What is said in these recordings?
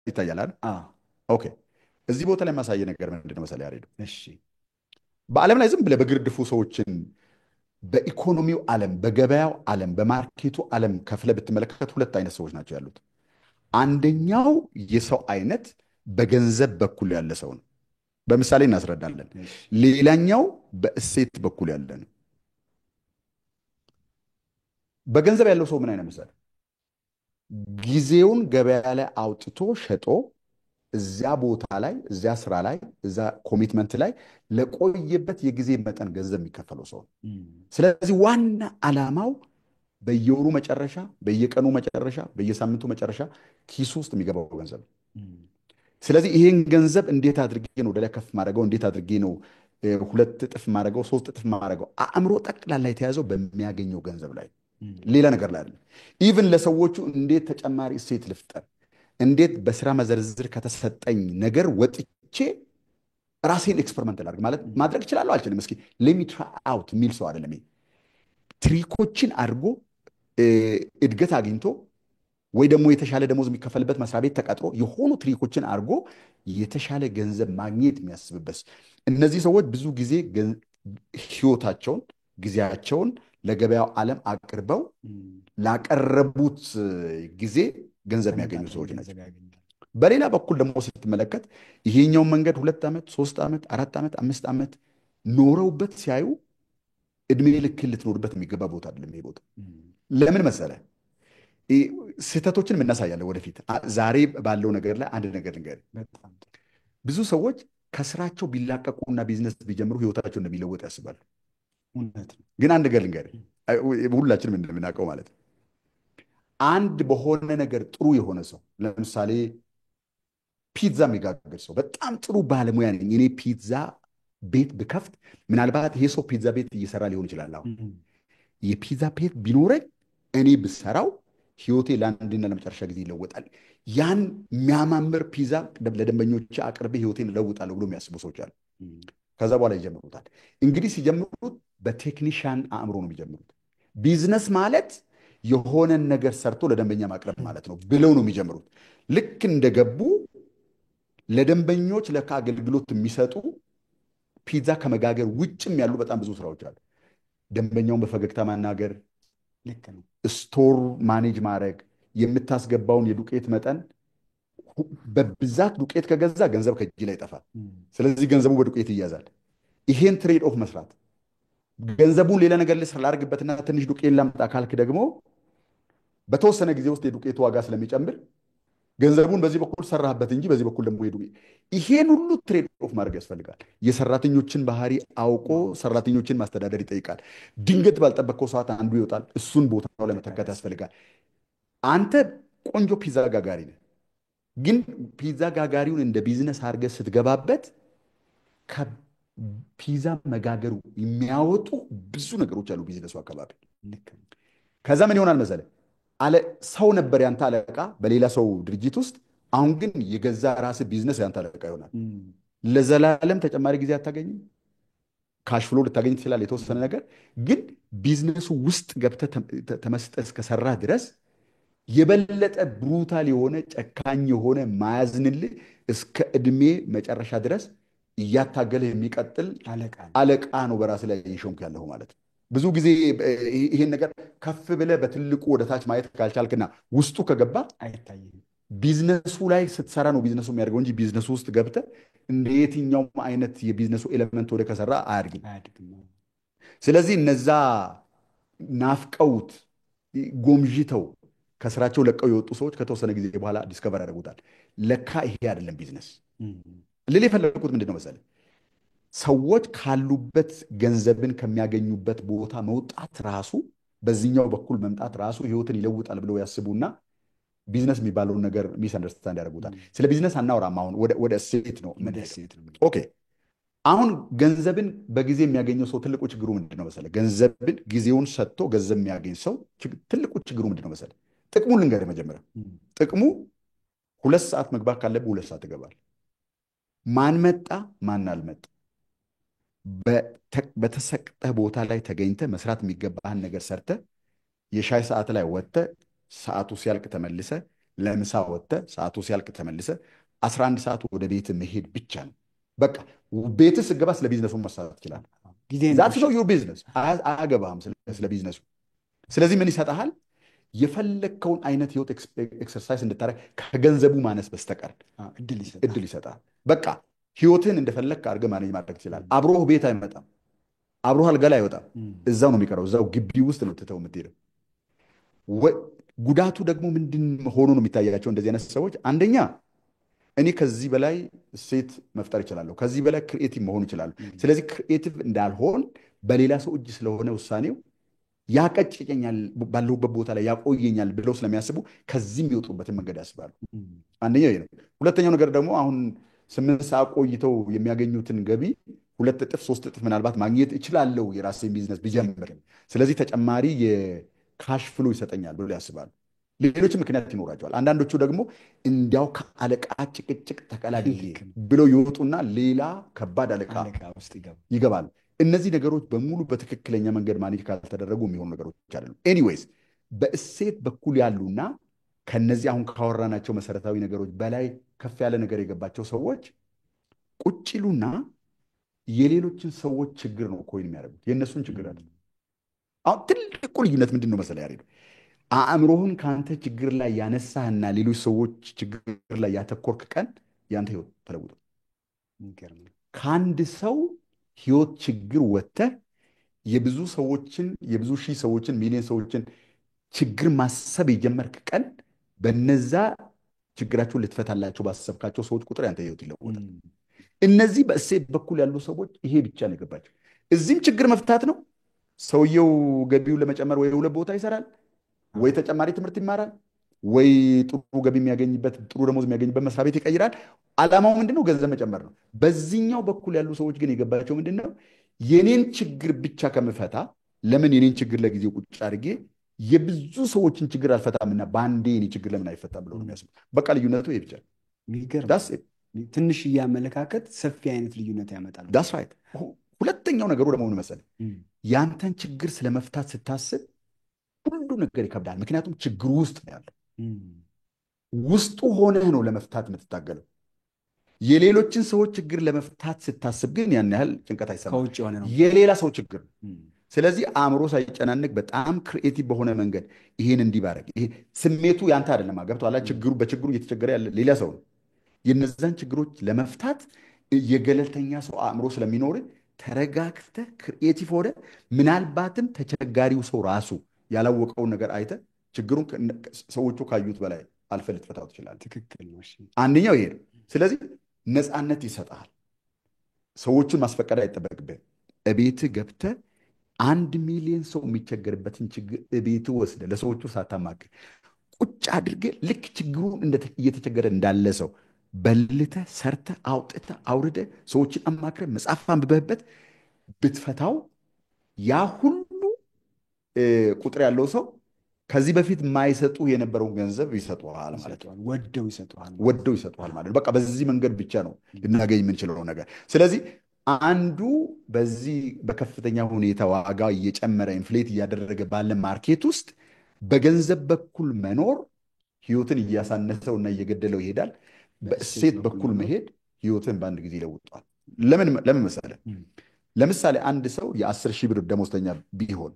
ይታያል አይደል? አ ኦኬ። እዚህ ቦታ ላይ ማሳየ ነገር ምንድን ነው መሰለህ ያሬድ? እሺ በዓለም ላይ ዝም ብለህ በግርድፉ ሰዎችን በኢኮኖሚው ዓለም፣ በገበያው ዓለም፣ በማርኬቱ ዓለም ከፍለህ ብትመለከት ሁለት አይነት ሰዎች ናቸው ያሉት። አንደኛው የሰው አይነት በገንዘብ በኩል ያለ ሰው ነው። በምሳሌ እናስረዳለን። እሺ ሌላኛው በእሴት በኩል ያለ ነው። በገንዘብ ያለው ሰው ምን አይነት መሰለህ? ጊዜውን ገበያ ላይ አውጥቶ ሸጦ እዚያ ቦታ ላይ፣ እዚያ ስራ ላይ፣ እዚያ ኮሚትመንት ላይ ለቆየበት የጊዜ መጠን ገንዘብ የሚከፈለው ሰው ነው። ስለዚህ ዋና ዓላማው በየወሩ መጨረሻ፣ በየቀኑ መጨረሻ፣ በየሳምንቱ መጨረሻ ኪሱ ውስጥ የሚገባው ገንዘብ ነው። ስለዚህ ይሄን ገንዘብ እንዴት አድርጌ ነው ወደ ላይ ከፍ ማድረገው? እንዴት አድርጌ ነው 2 እጥፍ ማድረገው? 3 እጥፍ ማድረገው? አእምሮ ጠቅላላ የተያዘው በሚያገኘው ገንዘብ ላይ፣ ሌላ ነገር ላይ አይደለም። ኢቭን ለሰዎቹ እንዴት ተጨማሪ እሴት ልፍጠር፣ እንዴት በስራ መዘርዝር ከተሰጠኝ ነገር ወጥቼ ራሴን ኤክስፐሪመንት ላድርግ ማለት ማድረግ እችላለሁ አልችልም፣ እስኪ ሌሚ ትራይ አውት የሚል ሰው አይደለም። ትሪኮችን አድርጎ እድገት አግኝቶ ወይ ደግሞ የተሻለ ደሞዝ የሚከፈልበት መስሪያ ቤት ተቀጥሮ የሆኑ ትሪኮችን አድርጎ የተሻለ ገንዘብ ማግኘት የሚያስብበት። እነዚህ ሰዎች ብዙ ጊዜ ህይወታቸውን፣ ጊዜያቸውን ለገበያው ዓለም አቅርበው ላቀረቡት ጊዜ ገንዘብ የሚያገኙ ሰዎች ናቸው። በሌላ በኩል ደግሞ ስትመለከት ይሄኛውን መንገድ 2 ዓመት፣ 3 ዓመት፣ 4 ዓመት፣ 5 ዓመት ኖረውበት ሲያዩ እድሜ ልክ ልትኖርበት የሚገባ ቦታ አይደለም ይሄ ቦታ። ለምን መሰለ? ስህተቶችን እናሳያለን ወደፊት። ዛሬ ባለው ነገር ላይ አንድ ነገር ልንገርህ። ብዙ ሰዎች ከስራቸው ቢላቀቁና ቢዝነስ ቢጀምሩ ህይወታቸው እንደሚለወጥ ያስባሉ። ግን አንድ ነገር ልንገርህ፣ ሁላችንም እንደምናውቀው ማለት ነው። አንድ በሆነ ነገር ጥሩ የሆነ ሰው፣ ለምሳሌ ፒዛ የሚጋግር ሰው፣ በጣም ጥሩ ባለሙያ ነኝ እኔ ፒዛ ቤት ብከፍት፣ ምናልባት ይሄ ሰው ፒዛ ቤት እየሰራ ሊሆን ይችላል። አሁን የፒዛ ቤት ቢኖረኝ እኔ ብሰራው ህይወቴ ለአንድና ለመጨረሻ ጊዜ ይለወጣል። ያን የሚያማምር ፒዛ ለደንበኞች አቅርቤ ህይወቴን እለውጣለሁ ብሎ የሚያስቡ ሰዎች አሉ። ከዛ በኋላ ይጀምሩታል። እንግዲህ ሲጀምሩት በቴክኒሻን አእምሮ ነው የሚጀምሩት። ቢዝነስ ማለት የሆነን ነገር ሰርቶ ለደንበኛ ማቅረብ ማለት ነው ብለው ነው የሚጀምሩት። ልክ እንደገቡ ለደንበኞች ለካ አገልግሎት የሚሰጡ ፒዛ ከመጋገር ውጭም ያሉ በጣም ብዙ ስራዎች አሉ። ደንበኛውን በፈገግታ ማናገር፣ ስቶር ማኔጅ ማድረግ፣ የምታስገባውን የዱቄት መጠን። በብዛት ዱቄት ከገዛ ገንዘብ ከእጅ ላይ ይጠፋል። ስለዚህ ገንዘቡ በዱቄት ይያዛል። ይሄን ትሬድ ኦፍ መስራት፣ ገንዘቡን ሌላ ነገር ልስራ ላድርግበትና ትንሽ ዱቄት ላምጣ ካልክ ደግሞ በተወሰነ ጊዜ ውስጥ የዱቄቱ ዋጋ ስለሚጨምር ገንዘቡን በዚህ በኩል ሰራህበት እንጂ በዚህ በኩል ደግሞ ይሄን ሁሉ ትሬድ ኦፍ ማድረግ ያስፈልጋል። የሰራተኞችን ባህሪ አውቆ ሰራተኞችን ማስተዳደር ይጠይቃል። ድንገት ባልጠበቅከው ሰዓት አንዱ ይወጣል፣ እሱን ቦታው ላይ መተካት ያስፈልጋል። አንተ ቆንጆ ፒዛ ጋጋሪ ነህ፣ ግን ፒዛ ጋጋሪውን እንደ ቢዝነስ አድርገህ ስትገባበት ከፒዛ መጋገሩ የሚያወጡ ብዙ ነገሮች አሉ ቢዝነሱ አካባቢ። ከዛ ምን ይሆናል መሰለህ? ሰው ነበር ያንተ አለቃ በሌላ ሰው ድርጅት ውስጥ። አሁን ግን የገዛ ራስህ ቢዝነስ ያንተ አለቃ ይሆናል። ለዘላለም ተጨማሪ ጊዜ አታገኝም። ካሽፍሎ ልታገኝ ትችላለህ የተወሰነ ነገር፣ ግን ቢዝነሱ ውስጥ ገብተህ ተመስጠህ እስከሰራህ ድረስ የበለጠ ብሩታል የሆነ ጨካኝ የሆነ ማያዝንልህ እስከ ዕድሜ መጨረሻ ድረስ እያታገለህ የሚቀጥል አለቃ ነው በራስህ ላይ እየሾምክ ያለሁ ማለት ነው። ብዙ ጊዜ ይሄን ነገር ከፍ ብለህ በትልቁ ወደ ታች ማየት ካልቻልክና ውስጡ ከገባ አይታይም። ቢዝነሱ ላይ ስትሰራ ነው ቢዝነሱ የሚያደርገው እንጂ ቢዝነሱ ውስጥ ገብተህ እንደ የትኛውም አይነት የቢዝነሱ ኤሌመንት ወደ ከሰራ አያድግም። ስለዚህ እነዛ ናፍቀውት ጎምዥተው ከስራቸው ለቀው የወጡ ሰዎች ከተወሰነ ጊዜ በኋላ ዲስከቨር ያደርጉታል። ለካ ይሄ አይደለም ቢዝነስ። ልል የፈለግኩት ምንድን ነው መሰለህ? ሰዎች ካሉበት ገንዘብን ከሚያገኙበት ቦታ መውጣት ራሱ፣ በዚህኛው በኩል መምጣት ራሱ ህይወትን ይለውጣል ብለው ያስቡና ቢዝነስ የሚባለውን ነገር ሚስ አንደርስታንድ ያደርጉታል። ስለ ቢዝነስ አናወራም። አሁን ወደ እሴት ነው። ኦኬ፣ አሁን ገንዘብን በጊዜ የሚያገኘው ሰው ትልቁ ችግሩ ምንድን ነው መሰለህ? ገንዘብን ጊዜውን ሰጥቶ ገንዘብ የሚያገኝ ሰው ትልቁ ችግሩ ምንድን ነው መሰለህ? ጥቅሙን ልንገርህ መጀመሪያ። ጥቅሙ 2 ሰዓት መግባት ካለብህ 2 ሰዓት ትገባል። ማን መጣ ማን አልመጣ በተሰጠህ ቦታ ላይ ተገኝተህ መስራት የሚገባህን ነገር ሰርተህ የሻይ ሰዓት ላይ ወጥተህ ሰዓቱ ሲያልቅ ተመልሰህ ለምሳ ወጥተህ ሰዓቱ ሲያልቅ ተመልሰ 11 ሰዓት ወደ ቤት መሄድ ብቻ ነው። በቃ ቤትህ ስትገባ ስለ ቢዝነሱ መሳተፍ ትችላለህ። ጊዜህን ዛት ነው ቆሸሽ ዩር ቢዝነስ። አያገባህም ስለ ቢዝነሱ። ስለዚህ ምን ይሰጥሃል? የፈለግከውን አይነት ህይወት ኤክሰርሳይዝ እንድታደርግ ከገንዘቡ ማነስ በስተቀር እድል ይሰጣል። እድል ይሰጣል። በቃ ህይወትህን እንደፈለግክ አድርገህ ማኔጅ ማድረግ ትችላለህ። አብሮህ ቤት አይመጣም፣ አብሮህ አልጋ ላይ አይወጣም። እዛው ነው የሚቀረው። እዛው ግቢ ውስጥ ነው ትተው የምትሄደው። ጉዳቱ ደግሞ ምንድን ሆኖ ነው የሚታያቸው እንደዚህ አይነት ሰዎች? አንደኛ እኔ ከዚህ በላይ እሴት መፍጠር እችላለሁ፣ ከዚህ በላይ ክሪኤቲቭ መሆን እችላለሁ። ስለዚህ ክሪኤቲቭ እንዳልሆን በሌላ ሰው እጅ ስለሆነ ውሳኔው ያቀጭጨኛል፣ ባለሁበት ቦታ ላይ ያቆየኛል ብለው ስለሚያስቡ ከዚህ የሚወጡበትን መንገድ ያስባሉ። አንደኛው ይሄ ነው። ሁለተኛው ነገር ደግሞ አሁን 8 ሰዓት ቆይተው የሚያገኙትን ገቢ 2 እጥፍ 3 እጥፍ ምናልባት ማግኘት እችላለሁ የራሴን ቢዝነስ ብጀምር፣ ስለዚህ ተጨማሪ የካሽ ፍሎ ይሰጠኛል ብሎ ያስባሉ። ሌሎችም ምክንያት ይኖራቸዋል። አንዳንዶቹ ደግሞ እንዲያው ከአለቃ ጭቅጭቅ ተቀላድዬ ብለው ይወጡና ሌላ ከባድ አለቃ ውስጥ ይገባሉ። እነዚህ ነገሮች በሙሉ በትክክለኛ መንገድ ማኔጅ ካልተደረጉ የሚሆኑ ነገሮች አይደሉም። ኤኒዌይስ በእሴት በኩል ያሉና ከነዚህ አሁን ካወራናቸው መሰረታዊ ነገሮች በላይ ከፍ ያለ ነገር የገባቸው ሰዎች ቁጭ ይሉና የሌሎችን ሰዎች ችግር ነው ኮይን የሚያደርጉት፣ የእነሱን ችግር አይደለም። አሁን ትልቁ ልዩነት ምንድን ነው መሰለህ ያሬድ? አእምሮህን ከአንተ ችግር ላይ ያነሳህና ሌሎች ሰዎች ችግር ላይ ያተኮርክ ቀን የአንተ ህይወት ተለውጦ ከአንድ ሰው ህይወት ችግር ወጥተህ የብዙ ሰዎችን የብዙ ሺህ ሰዎችን ሚሊዮን ሰዎችን ችግር ማሰብ የጀመርክ ቀን በነዛ ችግራቸውን ልትፈታላቸው ባሰብካቸው ሰዎች ቁጥር ያንተ ህይወት ይለወጣል። እነዚህ በእሴት በኩል ያሉ ሰዎች ይሄ ብቻ ነው የገባቸው። እዚህም ችግር መፍታት ነው። ሰውየው ገቢውን ለመጨመር ወይ 2 ቦታ ይሰራል፣ ወይ ተጨማሪ ትምህርት ይማራል፣ ወይ ጥሩ ገቢ የሚያገኝበት ጥሩ ደሞዝ የሚያገኝበት መስሪያ ቤት ይቀይራል። ዓላማው ምንድነው? ገንዘብ መጨመር ነው። በዚህኛው በኩል ያሉ ሰዎች ግን የገባቸው ምንድነው? የኔን ችግር ብቻ ከምፈታ ለምን የኔን ችግር ለጊዜው ቁጭ አድርጌ የብዙ ሰዎችን ችግር አልፈታምና በአንዴ የኔ ችግር ለምን አይፈታም ብለው ነው የሚያስቡ። በቃ ልዩነቱ ይሄ ብቻ ነው። ትንሽ እያመለካከት ሰፊ አይነት ልዩነት ያመጣል። ዳስ ራይት። ሁለተኛው ነገሩ ደግሞ ምን መሰለህ? ያንተን ችግር ስለመፍታት ስታስብ ሁሉ ነገር ይከብዳል። ምክንያቱም ችግሩ ውስጥ ነው ያለው። ውስጡ ሆነህ ነው ለመፍታት የምትታገለው። የሌሎችን ሰዎች ችግር ለመፍታት ስታስብ ግን ያን ያህል ጭንቀት አይሰማም። ከውጭ የሆነ ነው የሌላ ሰው ችግር። ስለዚህ አእምሮ ሳይጨናነቅ በጣም ክሪኤቲቭ በሆነ መንገድ ይሄን እንዲባረግ ይሄ ስሜቱ ያንተ አይደለም። ገብቶሃል? በችግሩ እየተቸገረ ያለ ሌላ ሰው ነው። የነዛን ችግሮች ለመፍታት የገለልተኛ ሰው አእምሮ ስለሚኖር ተረጋግተህ ክሪኤቲቭ ሆነ ምናልባትም ተቸጋሪው ሰው ራሱ ያላወቀውን ነገር አይተህ ችግሩን ሰዎቹ ካዩት በላይ አልፈህ ልትፈታው ትችላለህ። ትክክል ነው። አንደኛው ይሄ ነው። ስለዚህ ነፃነት ይሰጥሃል። ሰዎቹን ማስፈቀድ አይጠበቅብህም። እቤትህ ገብተህ 1 ሚሊዮን ሰው የሚቸገርበትን ችግር እቤትህ ወስደህ ለሰዎቹ ሳታማክር ቁጭ አድርገህ ልክ ችግሩን እየተቸገረ እንዳለ ሰው በልተህ ሰርተህ አውጥተህ አውርደህ ሰዎችን አማክረህ መጽሐፍ አንብበህበት ብትፈታው ያ ሁሉ ቁጥር ያለው ሰው ከዚህ በፊት የማይሰጡ የነበረውን ገንዘብ ይሰጡሃል ማለት ነው። ወደው ይሰጡሃል ማለት ነው። በቃ በዚህ መንገድ ብቻ ነው ልናገኝ የምንችለው ነገር። ስለዚህ አንዱ በዚህ በከፍተኛ ሁኔታ ዋጋ እየጨመረ ኢንፍሌት እያደረገ ባለ ማርኬት ውስጥ በገንዘብ በኩል መኖር ህይወትን እያሳነሰው እና እየገደለው ይሄዳል። በእሴት በኩል መሄድ ህይወትን በአንድ ጊዜ ይለውጧል። ለምን መሰለህ? ለምሳሌ አንድ ሰው የ10 ሺህ ብር ደሞዝተኛ ቢሆን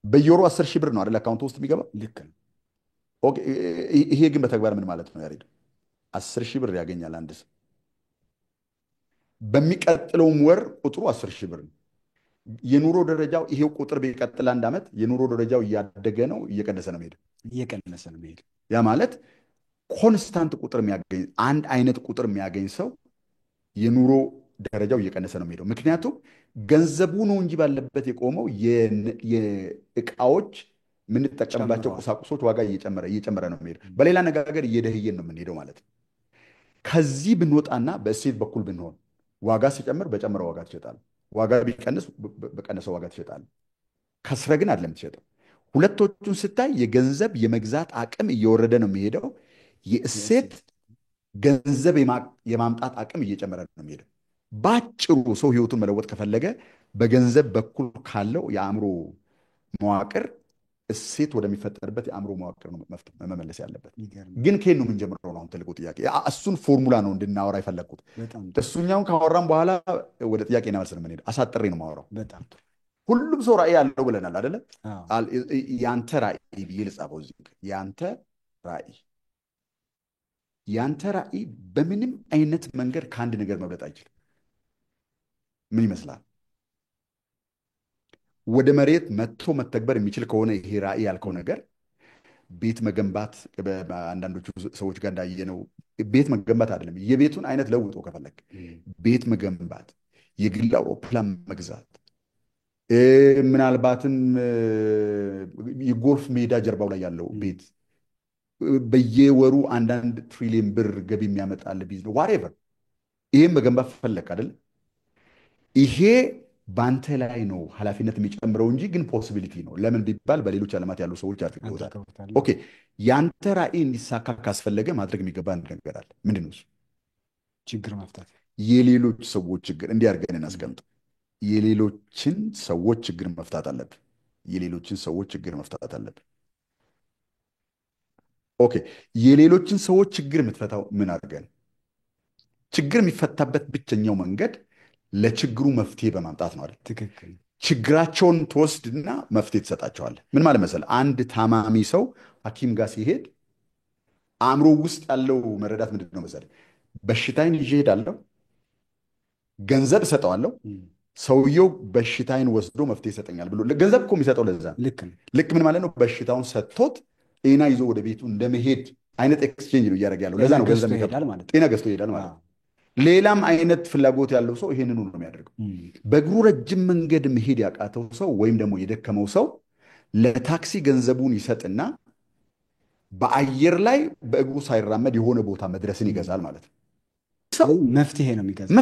በየወሩ 10 ሺህ ብር ነው አይደል አካውንት ውስጥ የሚገባ? ልክ ነው። ኦኬ። ይሄ ግን በተግባር ምን ማለት ነው ያሬድ? 10 ሺህ ብር ያገኛል አንድ ሰው። በሚቀጥለውም ወር ቁጥሩ 10 ሺህ ብር ነው። የኑሮ ደረጃው ይሄው ቁጥር ቢቀጥል 1 ዓመት የኑሮ ደረጃው እያደገ ነው እየቀነሰ ነው የሚሄድ? ያ ማለት ኮንስታንት ቁጥር የሚያገኝ አንድ አይነት ቁጥር የሚያገኝ ሰው የኑሮ ደረጃው እየቀነሰ ነው የሚሄደው። ምክንያቱም ገንዘቡ ነው እንጂ ባለበት የቆመው የእቃዎች የምንጠቀምባቸው ቁሳቁሶች ዋጋ እየጨመረ ነው የሚሄደው። በሌላ አነጋገር እየደህየን ነው የምንሄደው ማለት ነው። ከዚህ ብንወጣና በእሴት በኩል ብንሆን ዋጋ ሲጨምር በጨመረ ዋጋ ትሸጣለህ፣ ዋጋ ቢቀንስ በቀነሰ ዋጋ ትሸጣለህ። ከስረ ግን አይደለም ትሸጠው። ሁለቶቹን ስታይ የገንዘብ የመግዛት አቅም እየወረደ ነው የሚሄደው። የእሴት ገንዘብ የማምጣት አቅም እየጨመረ ነው የሚሄደው። ባጭሩ ሰው ህይወቱን መለወጥ ከፈለገ በገንዘብ በኩል ካለው የአእምሮ መዋቅር እሴት ወደሚፈጠርበት የአእምሮ መዋቅር ነው መመለስ ያለበት። ይገርም። ግን ከየት ነው የምንጀምረው ነው አሁን ትልቁ ጥያቄ። እሱን ፎርሙላ ነው እንድናወራ የፈለግኩት። በጣም ጥሩ። እሱኛውን ካወራም በኋላ ወደ ጥያቄና መልስ ነው የምንሄድ። አሳጥሬ ነው የማወራው። በጣም ጥሩ። ሁሉም ሰው ራዕይ አለው ብለናል አይደለ? አዎ። ያንተ ራዕይ ብዬ ልጻፈው እዚህ ጋር። ያንተ ራዕይ በምንም አይነት መንገድ ከአንድ ነገር መብለጥ አይችልም። ምን ይመስላል? ወደ መሬት መጥቶ መተግበር የሚችል ከሆነ ይሄ ራዕይ ያልከው ነገር ቤት መገንባት፣ አንዳንዶቹ ሰዎች ጋር እንዳየነው ቤት መገንባት አይደለም፣ የቤቱን አይነት ለውጦ ከፈለግ ቤት መገንባት፣ የግል አውሮፕላን መግዛት፣ ምናልባትም የጎልፍ ሜዳ ጀርባው ላይ ያለው ቤት፣ በየወሩ አንዳንድ ትሪሊየን ብር ገቢ የሚያመጣል ቢዝነስ ዋሬቨር፣ ይሄም መገንባት ፈለግ አይደል? ይሄ በአንተ ላይ ነው ኃላፊነት የሚጨምረው እንጂ ግን ፖሲቢሊቲ ነው። ለምን ቢባል በሌሎች ዓለማት ያሉ ሰዎች አድርገውታል። ኦኬ፣ ያንተ ራዕይ እንዲሳካ ካስፈለገ ማድረግ የሚገባ አንድ ነገር አለ። ምንድን ነው እሱ? ችግር መፍታት። የሌሎች ሰዎች ችግር እንዲህ አድርገን እናስቀምጠው። የሌሎችን ሰዎች ችግር መፍታት አለብን። የሌሎችን ሰዎች ችግር መፍታት አለብን። ኦኬ፣ የሌሎችን ሰዎች ችግር የምትፈታው ምን አድርገን? ችግር የሚፈታበት ብቸኛው መንገድ ለችግሩ መፍትሄ በማምጣት ነው አይደል? ትክክል። ችግራቸውን ትወስድና መፍትሄ ትሰጣቸዋለህ። ምን ማለት መሰለህ? አንድ ታማሚ ሰው ሐኪም ጋር ሲሄድ አእምሮ ውስጥ ያለው መረዳት ምንድን ነው መሰለህ? በሽታዬን ይዤ እሄዳለሁ፣ ገንዘብ እሰጠዋለሁ፣ ሰውየው በሽታዬን ወስዶ መፍትሄ ይሰጠኛል ብሎ ገንዘብ እኮ የሚሰጠው ለዛ ነው። ልክ ምን ማለት ነው? በሽታውን ሰጥቶት ጤና ይዞ ወደ ቤቱ እንደመሄድ አይነት ኤክስቼንጅ ነው እያደረገ ያለው። ለዛ ነው ገንዘብ ጤና ገዝቶ ይሄዳል ማለት ነው። ሌላም አይነት ፍላጎት ያለው ሰው ይሄንኑ ነው የሚያደርገው። በእግሩ ረጅም መንገድ መሄድ ያቃተው ሰው ወይም ደግሞ የደከመው ሰው ለታክሲ ገንዘቡን ይሰጥና በአየር ላይ በእግሩ ሳይራመድ የሆነ ቦታ መድረስን ይገዛል ማለት ነው። ሰው መፍትሄ ነው የሚገዛው።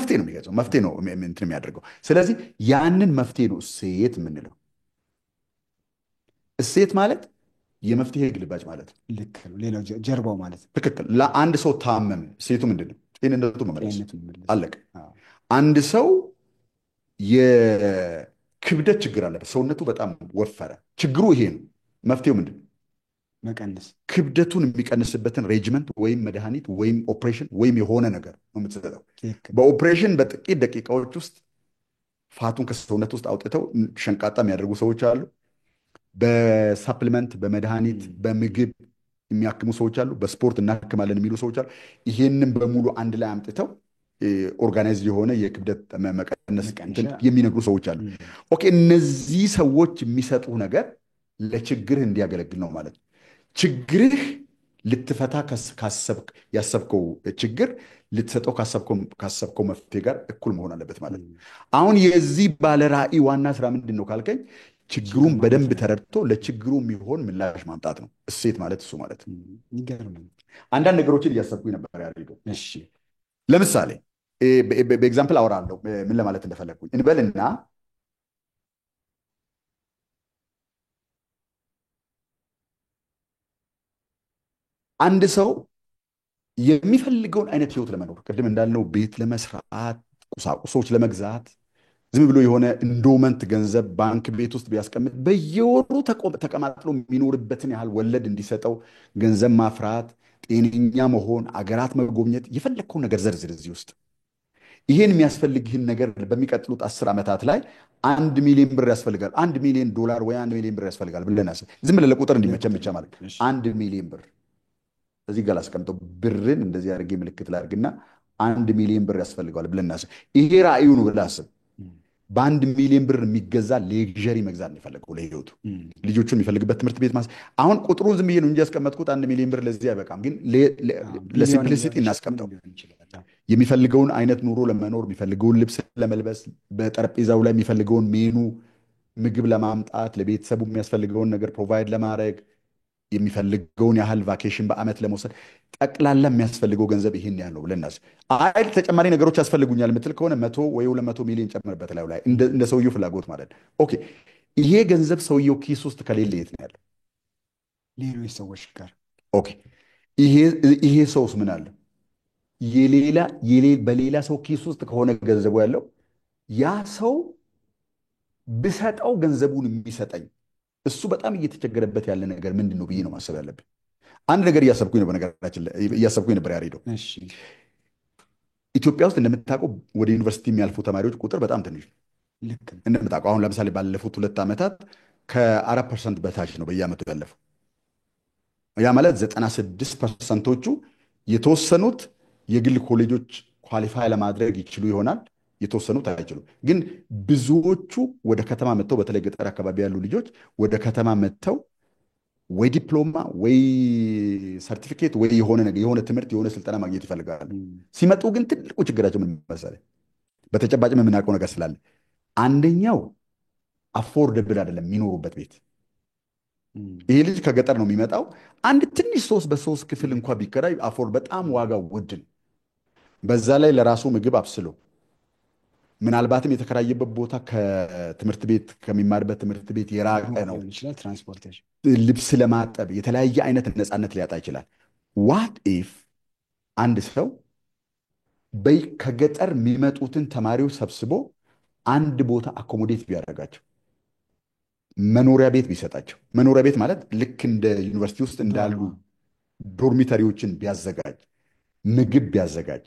መፍትሄ ነው እንትን የሚያደርገው። ስለዚህ ያንን መፍትሄ ነው እሴት የምንለው። እሴት ማለት የመፍትሄ ግልባጭ ማለት ነው። ልክ ነው። ሌላው ጀርባው ማለት ነው። ትክክል። ለአንድ ሰው ታመመ፣ እሴቱ ምንድን ነው? ጤንነቱ መመለስ። አለቀ። አንድ ሰው የክብደት ችግር አለበት፣ ሰውነቱ በጣም ወፈረ። ችግሩ ይሄ ነው። መፍትሄው ምንድን ነው? መቀነስ። ክብደቱን የሚቀንስበትን ሬጅመንት ወይም መድኃኒት ወይም ኦፕሬሽን ወይም የሆነ ነገር ነው የምትሰጠው። በኦፕሬሽን በጥቂት ደቂቃዎች ውስጥ ፋቱን ከሰውነት ውስጥ አውጥተው ሸንቃጣ የሚያደርጉ ሰዎች አሉ። በሳፕሊመንት፣ በመድኃኒት፣ በምግብ የሚያክሙ ሰዎች አሉ። በስፖርት እናክማለን የሚሉ ሰዎች አሉ። ይሄንን በሙሉ አንድ ላይ አምጥተው ኦርጋናይዝ የሆነ የክብደት መቀነስ የሚነግሩ ሰዎች አሉ። ኦኬ፣ እነዚህ ሰዎች የሚሰጡ ነገር ለችግርህ እንዲያገለግል ነው ማለት ነው። ችግርህ ልትፈታ ያሰብከው ችግር ልትሰጠው ካሰብከው መፍትሄ ጋር እኩል መሆን አለበት ማለት ነው። አሁን የዚህ ባለ ራዕይ ዋና ስራ ምንድን ነው ካልከኝ፣ ችግሩን በደንብ ተረድቶ ለችግሩ የሚሆን ምላሽ ማምጣት ነው። እሴት ማለት እሱ ማለት ነው። አንዳንድ ነገሮችን እያሰብኩኝ ነበር ያደርገው። ለምሳሌ በኤግዛምፕል አወራለሁ ምን ለማለት እንደፈለግኩኝ እንበልና አንድ ሰው የሚፈልገውን አይነት ህይወት ለመኖር ቅድም እንዳልነው ቤት ለመስራት፣ ቁሳቁሶች ለመግዛት ዝም ብሎ የሆነ ኢንዶመንት ገንዘብ ባንክ ቤት ውስጥ ቢያስቀምጥ በየወሩ ተቀማጥሎ የሚኖርበትን ያህል ወለድ እንዲሰጠው ገንዘብ ማፍራት፣ ጤነኛ መሆን፣ አገራት መጎብኘት፣ የፈለግከውን ነገር ዘርዝር እዚህ ውስጥ። ይሄን የሚያስፈልግህን ነገር በሚቀጥሉት 10 ዓመታት ላይ 1 ሚሊዮን ብር ያስፈልጋል። 1 ሚሊዮን ዶላር ወይ 1 ሚሊዮን ብር ያስፈልጋል ብለን አስብ። ዝም ብለህ ለቁጥር እንዲመቸን ብቻ ማለት 1 ሚሊዮን ብር እዚህ ጋር ላስቀምጠው። ብርን እንደዚህ አድርጌ ምልክት ላድርግና 1 ሚሊዮን ብር ያስፈልገዋል ብለን እናስብ። ይሄ ራዕዩ ነው ብለህ አስብ። በ1 ሚሊዮን ብር የሚገዛ ሌክዠሪ መግዛት ነው የፈለገው ለህይወቱ። ልጆቹን የሚፈልግበት ትምህርት ቤት አሁን ቁጥሩን ዝም ብዬ ነው እንጂ ያስቀመጥኩት 1 ሚሊዮን ብር ለዚህ አይበቃም። ግን ለሲምፕሊሲቲ እናስቀምጠው። የሚፈልገውን አይነት ኑሮ ለመኖር፣ የሚፈልገውን ልብስ ለመልበስ፣ በጠረጴዛው ላይ የሚፈልገውን ሜኑ ምግብ ለማምጣት፣ ለቤተሰቡ የሚያስፈልገውን ነገር ፕሮቫይድ ለማድረግ፣ የሚፈልገውን ያህል ቫኬሽን በአመት ለመውሰድ ጠቅላላ የሚያስፈልገው ገንዘብ ይሄን ያለው ብለን እናስብ። አይ ተጨማሪ ነገሮች ያስፈልጉኛል የምትል ከሆነ 100 ወይ 200 ሚሊዮን ጨምርበት ላይ እንደ ሰውየው ፍላጎት ማለት ነው። ኦኬ፣ ይሄ ገንዘብ ሰውየው ኪስ ውስጥ ከሌለ የት ነው ያለው? ሌሎች ሰዎች ጋር። ኦኬ፣ ይሄ ሰውስ ምን አለ? በሌላ ሰው ኪስ ውስጥ ከሆነ ገንዘቡ ያለው ያ ሰው ብሰጠው ገንዘቡን የሚሰጠኝ እሱ በጣም እየተቸገረበት ያለ ነገር ምንድን ነው ብዬ ነው ማሰብ ያለብን። አንድ ነገር እያሰብኩኝ ነው፣ በነገራችን ላይ እያሰብኩኝ ነበር ያሬደው። እሺ ኢትዮጵያ ውስጥ እንደምታውቀው ወደ ዩኒቨርሲቲ የሚያልፉ ተማሪዎች ቁጥር በጣም ትንሽ ነው። ልክ ነው። እንደምታውቀው አሁን ለምሳሌ ባለፉት 2 ዓመታት ከ4% በታች ነው በየዓመቱ ያለፈው። ያ ማለት 96%ዎቹ የተወሰኑት የግል ኮሌጆች ኳሊፋይ ለማድረግ ይችሉ ይሆናል፣ የተወሰኑት አይችሉም። ግን ብዙዎቹ ወደ ከተማ መጥተው በተለይ ገጠር አካባቢ ያሉ ልጆች ወደ ከተማ መጥተው ወይ ዲፕሎማ ወይ ሰርቲፊኬት ወይ የሆነ ነገር የሆነ ትምህርት የሆነ ስልጠና ማግኘት ይፈልጋሉ። ሲመጡ ግን ትልቁ ችግራቸው ምን መሰለህ? በተጨባጭም የምናውቀው ነገር ስላለ አንደኛው አፎርደብል አይደለም የሚኖሩበት ቤት። ይሄ ልጅ ከገጠር ነው የሚመጣው። አንድ ትንሽ 3 ክፍል እንኳ ቢከራይ አፎርድ በጣም ዋጋው ውድ ነው። በዛ ላይ ለራሱ ምግብ አብስሎ ምናልባትም የተከራየበት ቦታ ከትምህርት ቤት ከሚማርበት ትምህርት ቤት የራቀ ነው። ትራንስፖርቴሽን፣ ልብስ ለማጠብ የተለያየ አይነት ነፃነት ሊያጣ ይችላል። ዋት ኢፍ አንድ ሰው ከገጠር የሚመጡትን ተማሪዎች ሰብስቦ አንድ ቦታ አኮሞዴት ቢያደርጋቸው፣ መኖሪያ ቤት ቢሰጣቸው። መኖሪያ ቤት ማለት ልክ እንደ ዩኒቨርሲቲ ውስጥ እንዳሉ ዶርሚተሪዎችን ቢያዘጋጅ፣ ምግብ ቢያዘጋጅ፣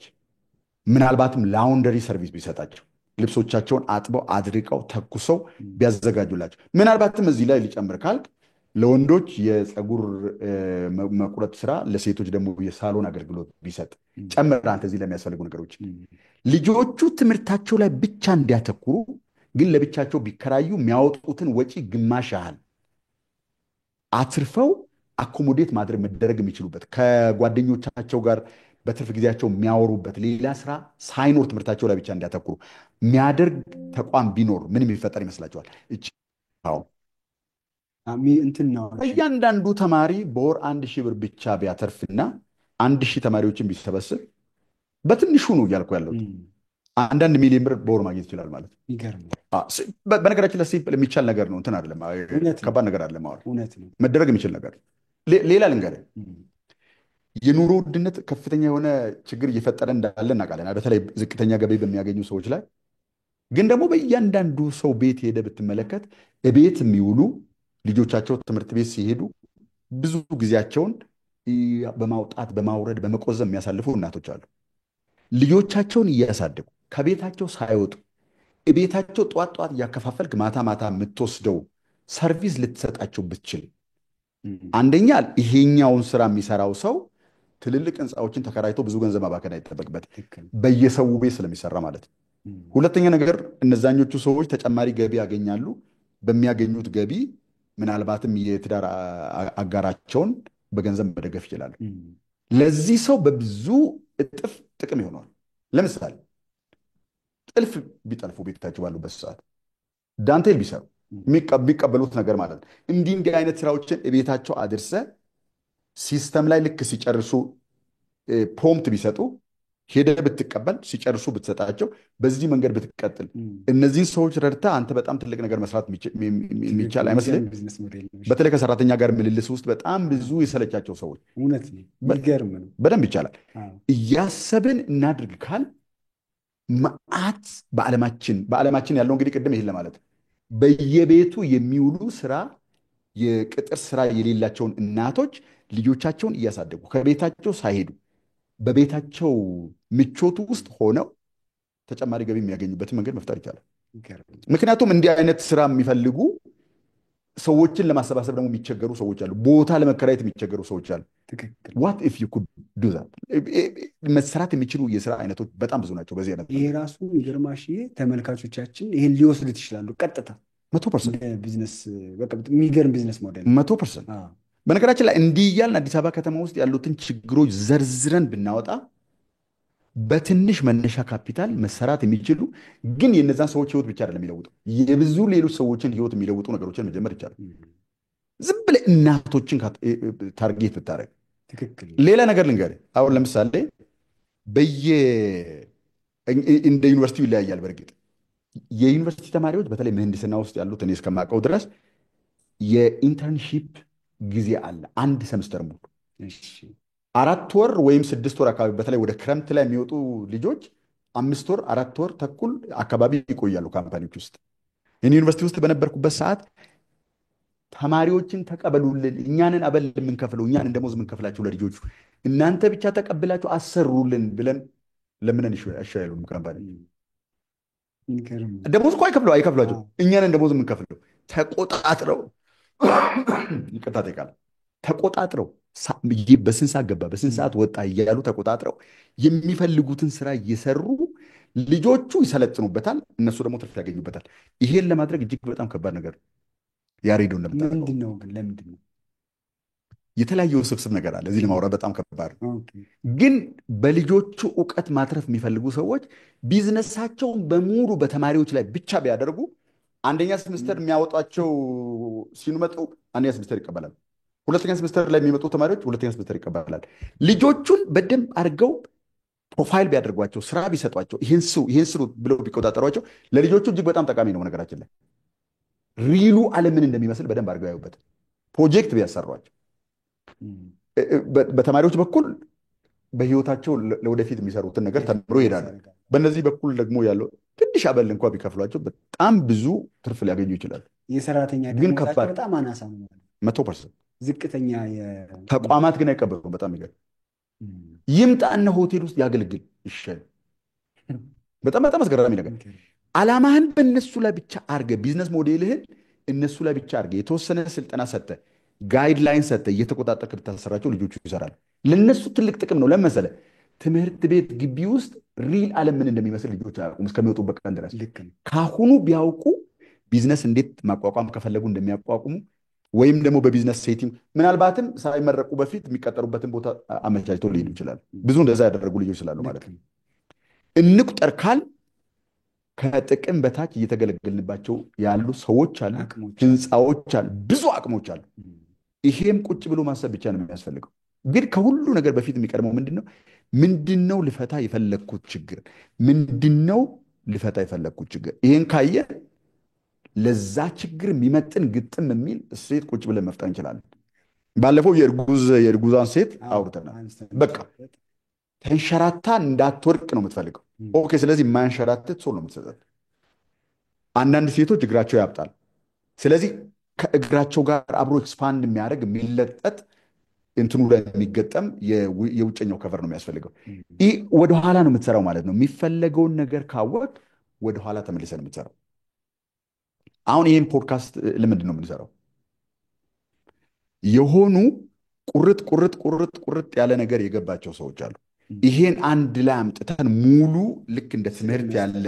ምናልባትም ላውንደሪ ሰርቪስ ቢሰጣቸው፣ ልብሶቻቸውን አጥበው አድርቀው ተኩሰው ቢያዘጋጁላቸው። ምናልባትም እዚህ ላይ ሊጨምር ካልክ ለወንዶች የፀጉር መቁረጥ ስራ፣ ለሴቶች ደግሞ የሳሎን አገልግሎት ቢሰጥ ጨምር አንተ እዚህ ለሚያስፈልጉ ነገሮች ልጆቹ ትምህርታቸው ላይ ብቻ እንዲያተኩሩ፣ ግን ለብቻቸው ቢከራዩ የሚያወጡትን ወጪ ግማሽ ያህል አትርፈው አኮሞዴት ማድረግ መደረግ የሚችሉበት ከጓደኞቻቸው ጋር በትርፍ ጊዜያቸው የሚያወሩበት ሌላ ስራ ሳይኖር ትምህርታቸው ላይ ብቻ እንዲያተኩሩ የሚያደርግ ተቋም ቢኖር ምን የሚፈጠር ይመስላችኋል? እንትን ነው እያንዳንዱ ተማሪ በወር 1,000 ብር ብቻ ቢያተርፍና 1,000 ተማሪዎችን ቢሰበስብ በትንሹ ነው እያልኩ ያለው 1 ሚሊዮን ብር በወር ማግኘት ይችላል ማለት ነው። ይገርም። በነገራችን ላይ ሲምፕል የሚቻል ነገር ነው። እንትን አይደለም፣ ከባድ ነገር አይደለም። እውነት ነው፣ መደረግ የሚችል ነገር። ሌላ ልንገርህ፣ የኑሮ ውድነት ከፍተኛ የሆነ ችግር እየፈጠረ እንዳለ እናውቃለን፣ በተለይ ዝቅተኛ ገቢ በሚያገኙ ሰዎች ላይ። ግን ደግሞ በእያንዳንዱ ሰው ቤት ሄደ ብትመለከት ቤት የሚውሉ ልጆቻቸው ትምህርት ቤት ሲሄዱ ብዙ ጊዜያቸውን በማውጣት በማውረድ በመቆዘም የሚያሳልፉ እናቶች አሉ። ልጆቻቸውን እያሳደጉ ከቤታቸው ሳይወጡ ቤታቸው ጠዋት ጠዋት እያከፋፈልክ ማታ ማታ የምትወስደው ሰርቪስ ልትሰጣቸው ብትችል፣ አንደኛ ይሄኛውን ስራ የሚሰራው ሰው ትልልቅ ህንፃዎችን ተከራይቶ ብዙ ገንዘብ ማባከን አይጠበቅበት፣ በየሰው ቤት ስለሚሰራ ማለት ነው። ሁለተኛ ነገር እነዛኞቹ ሰዎች ተጨማሪ ገቢ ያገኛሉ። በሚያገኙት ገቢ ምናልባትም የትዳር አጋራቸውን በገንዘብ መደገፍ ይችላሉ። ለዚህ ሰው በብዙ እጥፍ ጥቅም ይሆነዋል። ለምሳሌ ጥልፍ ቢጠልፉ ቤታቸው ባሉበት ሰዓት ዳንቴል ቢሰሩ የሚቀበሉት ነገር ማለት ነው። እንዲህ አይነት ስራዎችን ቤታቸው አድርሰ ሲስተም ላይ ልክ ሲጨርሱ ፕሮምፕት ቢሰጡ ሄደ ብትቀበል ሲጨርሱ ብትሰጣቸው፣ በዚህ መንገድ ብትቀጥል እነዚህን ሰዎች ረድታ አንተ በጣም ትልቅ ነገር መስራት የሚቻል አይመስልም? በተለይ ከሰራተኛ ጋር ምልልስ ውስጥ በጣም ብዙ የሰለቻቸው ሰዎች እውነት ነው፣ ይገርም ነው። በደንብ ይቻላል። እያሰብን እናድርግ ካል መዓት በዓለማችን ያለው እንግዲህ ቅድም ይሄን ለማለት በየቤቱ የሚውሉ ስራ የቅጥር ስራ የሌላቸውን እናቶች ልጆቻቸውን እያሳደጉ ከቤታቸው ሳይሄዱ በቤታቸው ምቾቱ ውስጥ ሆነው ተጨማሪ ገቢ የሚያገኙበትን መንገድ መፍጠር ይቻላል። ምክንያቱም እንዲህ አይነት ስራ የሚፈልጉ ሰዎችን ለማሰባሰብ ደግሞ የሚቸገሩ ሰዎች አሉ። ቦታ ለመከራየት የሚቸገሩ ሰዎች አሉ። ዋት ኢፍ ዩ ኩድ ዱ ዛት? መስራት የሚችሉ የስራ አይነቶች በጣም ብዙ ናቸው። በዚህ አይነት ይሄ ራሱ ይገርማሽ፣ ተመልካቾቻችን ይሄን ሊወስዱት ይችላሉ። ቀጥታ 100% ቢዝነስ፣ በቃ የሚገርም ቢዝነስ ሞዴል 100%። በነገራችን ላይ እንዲህ እያልን አዲስ አበባ ከተማ ውስጥ ያሉትን ችግሮች ዘርዝረን ብናወጣ በትንሽ መነሻ ካፒታል መሰራት የሚችሉ ግን የነዛን ሰዎች ህይወት ብቻ አይደለም የሚለውጠው፣ የብዙ ሌሎች ሰዎችን ህይወት የሚለውጡ ነገሮችን መጀመር ይቻላል። ዝም ብለህ እናቶችን ታርጌት ብታደርግ። ሌላ ነገር ልንገርህ። አሁን ለምሳሌ እንደ ዩኒቨርሲቲው ይለያያል። በእርግጥ የዩኒቨርሲቲ ተማሪዎች በተለይ ምህንድስና ውስጥ ያሉት እኔ እስከማውቀው ድረስ የኢንተርንሺፕ ጊዜ አለ። 1 ሰምስተር ሙሉ 4 ወር ወይም 6 ወር አካባቢ፣ በተለይ ወደ ክረምት ላይ የሚወጡ ልጆች 5 ወር 4 ወር ተኩል አካባቢ ይቆያሉ ካምፓኒዎች ውስጥ። እኔ ዩኒቨርሲቲ ውስጥ በነበርኩበት ሰዓት ተማሪዎችን ተቀበሉልን፣ እኛንን አበል የምንከፍለው እኛንን ደሞዝ የምንከፍላቸው ለልጆቹ፣ እናንተ ብቻ ተቀብላችሁ አሰሩልን ብለን ለምንን አይሻሉም። ካምፓኒ ደሞዝ እኮ አይከፍሏቸው፣ እኛንን ደሞዝ የምንከፍለው። ተቆጣጥረው ይቅርታ ጠይቃል። ተቆጣጥረው በስንት ሰዓት ገባ በስንት ሰዓት ወጣ እያሉ ተቆጣጥረው የሚፈልጉትን ስራ እየሰሩ ልጆቹ ይሰለጥኑበታል፣ እነሱ ደግሞ ትርፍ ያገኙበታል። ይሄን ለማድረግ እጅግ በጣም ከባድ ነገር ያሬዶ ምንድን ነው ግን? ለምንድን ነው? የተለያየ ውስብስብ ነገር አለ። እዚህ ለማውራት በጣም ከባድ ነው። ግን በልጆቹ እውቀት ማትረፍ የሚፈልጉ ሰዎች ቢዝነሳቸውን በሙሉ በተማሪዎች ላይ ብቻ ቢያደርጉ አንደኛ ሴምስተር የሚያወጧቸው ሲመጡ አንደኛ ሴምስተር ይቀበላል። ሁለተኛ ሴምስተር ላይ የሚመጡ ተማሪዎች ሁለተኛ ሴምስተር ይቀበላል። ልጆቹን በደንብ አድርገው ፕሮፋይል ቢያደርጓቸው፣ ስራ ቢሰጧቸው፣ ይህን ስሩ ብለው ቢቆጣጠሯቸው ለልጆቹ እጅግ በጣም ጠቃሚ ነው። ነገራችን ላይ ሪሉ ዓለምን እንደሚመስል በደንብ አድርገው ያዩበት ፕሮጀክት ቢያሰሯቸው በተማሪዎች በኩል በህይወታቸው ለወደፊት የሚሰሩትን ነገር ተምሮ ይሄዳሉ። በእነዚህ በኩል ደግሞ ያለው ትንሽ አበል እንኳ ቢከፍሏቸው በጣም ብዙ ትርፍ ሊያገኙ ይችላሉ። የሰራተኛ ግን ደሞዛቸው ከባድ በጣም አናሳ ነው። 100% ዝቅተኛ ተቋማት ግን አይቀበሉም። በጣም ይገርም። ይምጣና ሆቴል ውስጥ ያገልግል ይሻል። በጣም በጣም አስገራሚ ነገር። ዓላማህን በእነሱ ላይ ብቻ አድርገ፣ ቢዝነስ ሞዴልህን እነሱ ላይ ብቻ አድርገ፣ የተወሰነ ስልጠና ሰጠ፣ ጋይድላይን ሰጠ፣ እየተቆጣጠርክ ብታሰራቸው ልጆቹ ይሰራሉ። ለነሱ ትልቅ ጥቅም ነው። ለመሰለ ትምህርት ቤት ግቢ ውስጥ ሪል ዓለም ምን እንደሚመስል ልጆች አያውቁም እስከሚወጡበት ቀን ድረስ። ካሁኑ ቢያውቁ ቢዝነስ እንዴት ማቋቋም ከፈለጉ እንደሚያቋቁሙ ወይም ደግሞ በቢዝነስ ሴቲንግ ምናልባትም ሳይመረቁ በፊት የሚቀጠሩበትን ቦታ አመቻችተው ሊሄዱ ይችላሉ። ብዙ እንደዛ ያደረጉ ልጆች ስላሉ ማለት ነው። እንቁጠር ካል ከጥቅም በታች እየተገለገልንባቸው ያሉ ሰዎች አሉ፣ ህንፃዎች አሉ፣ ብዙ አቅሞች አሉ። ይሄም ቁጭ ብሎ ማሰብ ብቻ ነው የሚያስፈልገው። ግን ከሁሉ ነገር በፊት የሚቀድመው ምንድነው? ምንድነው ልፈታ የፈለግኩት ችግር? ምንድነው ልፈታ የፈለግኩት ችግር? ይሄን ካየ ለዛ ችግር የሚመጥን ግጥም የሚል እሴት ቁጭ ብለን መፍጠር እንችላለን። ባለፈው የእርጉዟን ሴት አውርተናል። በቃ ተንሸራታ እንዳትወድቅ ነው የምትፈልገው። ኦኬ፣ ስለዚህ የማያንሸራትት ሰው ነው የምትሰጠት። አንዳንድ ሴቶች እግራቸው ያብጣል። ስለዚህ ከእግራቸው ጋር አብሮ ኤክስፓንድ የሚያደርግ የሚለጠጥ እንትኑ ላይ የሚገጠም የውጨኛው ከቨር ነው የሚያስፈልገው። ይህ ወደኋላ ነው የምትሰራው ማለት ነው። የሚፈለገውን ነገር ካወቅ ወደኋላ ተመልሰን የምትሰራው። አሁን ይህን ፖድካስት ለምንድን ነው የምንሰራው? የሆኑ ቁርጥ ያለ ነገር የገባቸው ሰዎች አሉ። ይሄን አንድ ላይ አምጥተን ሙሉ ልክ እንደ ትምህርት ያለ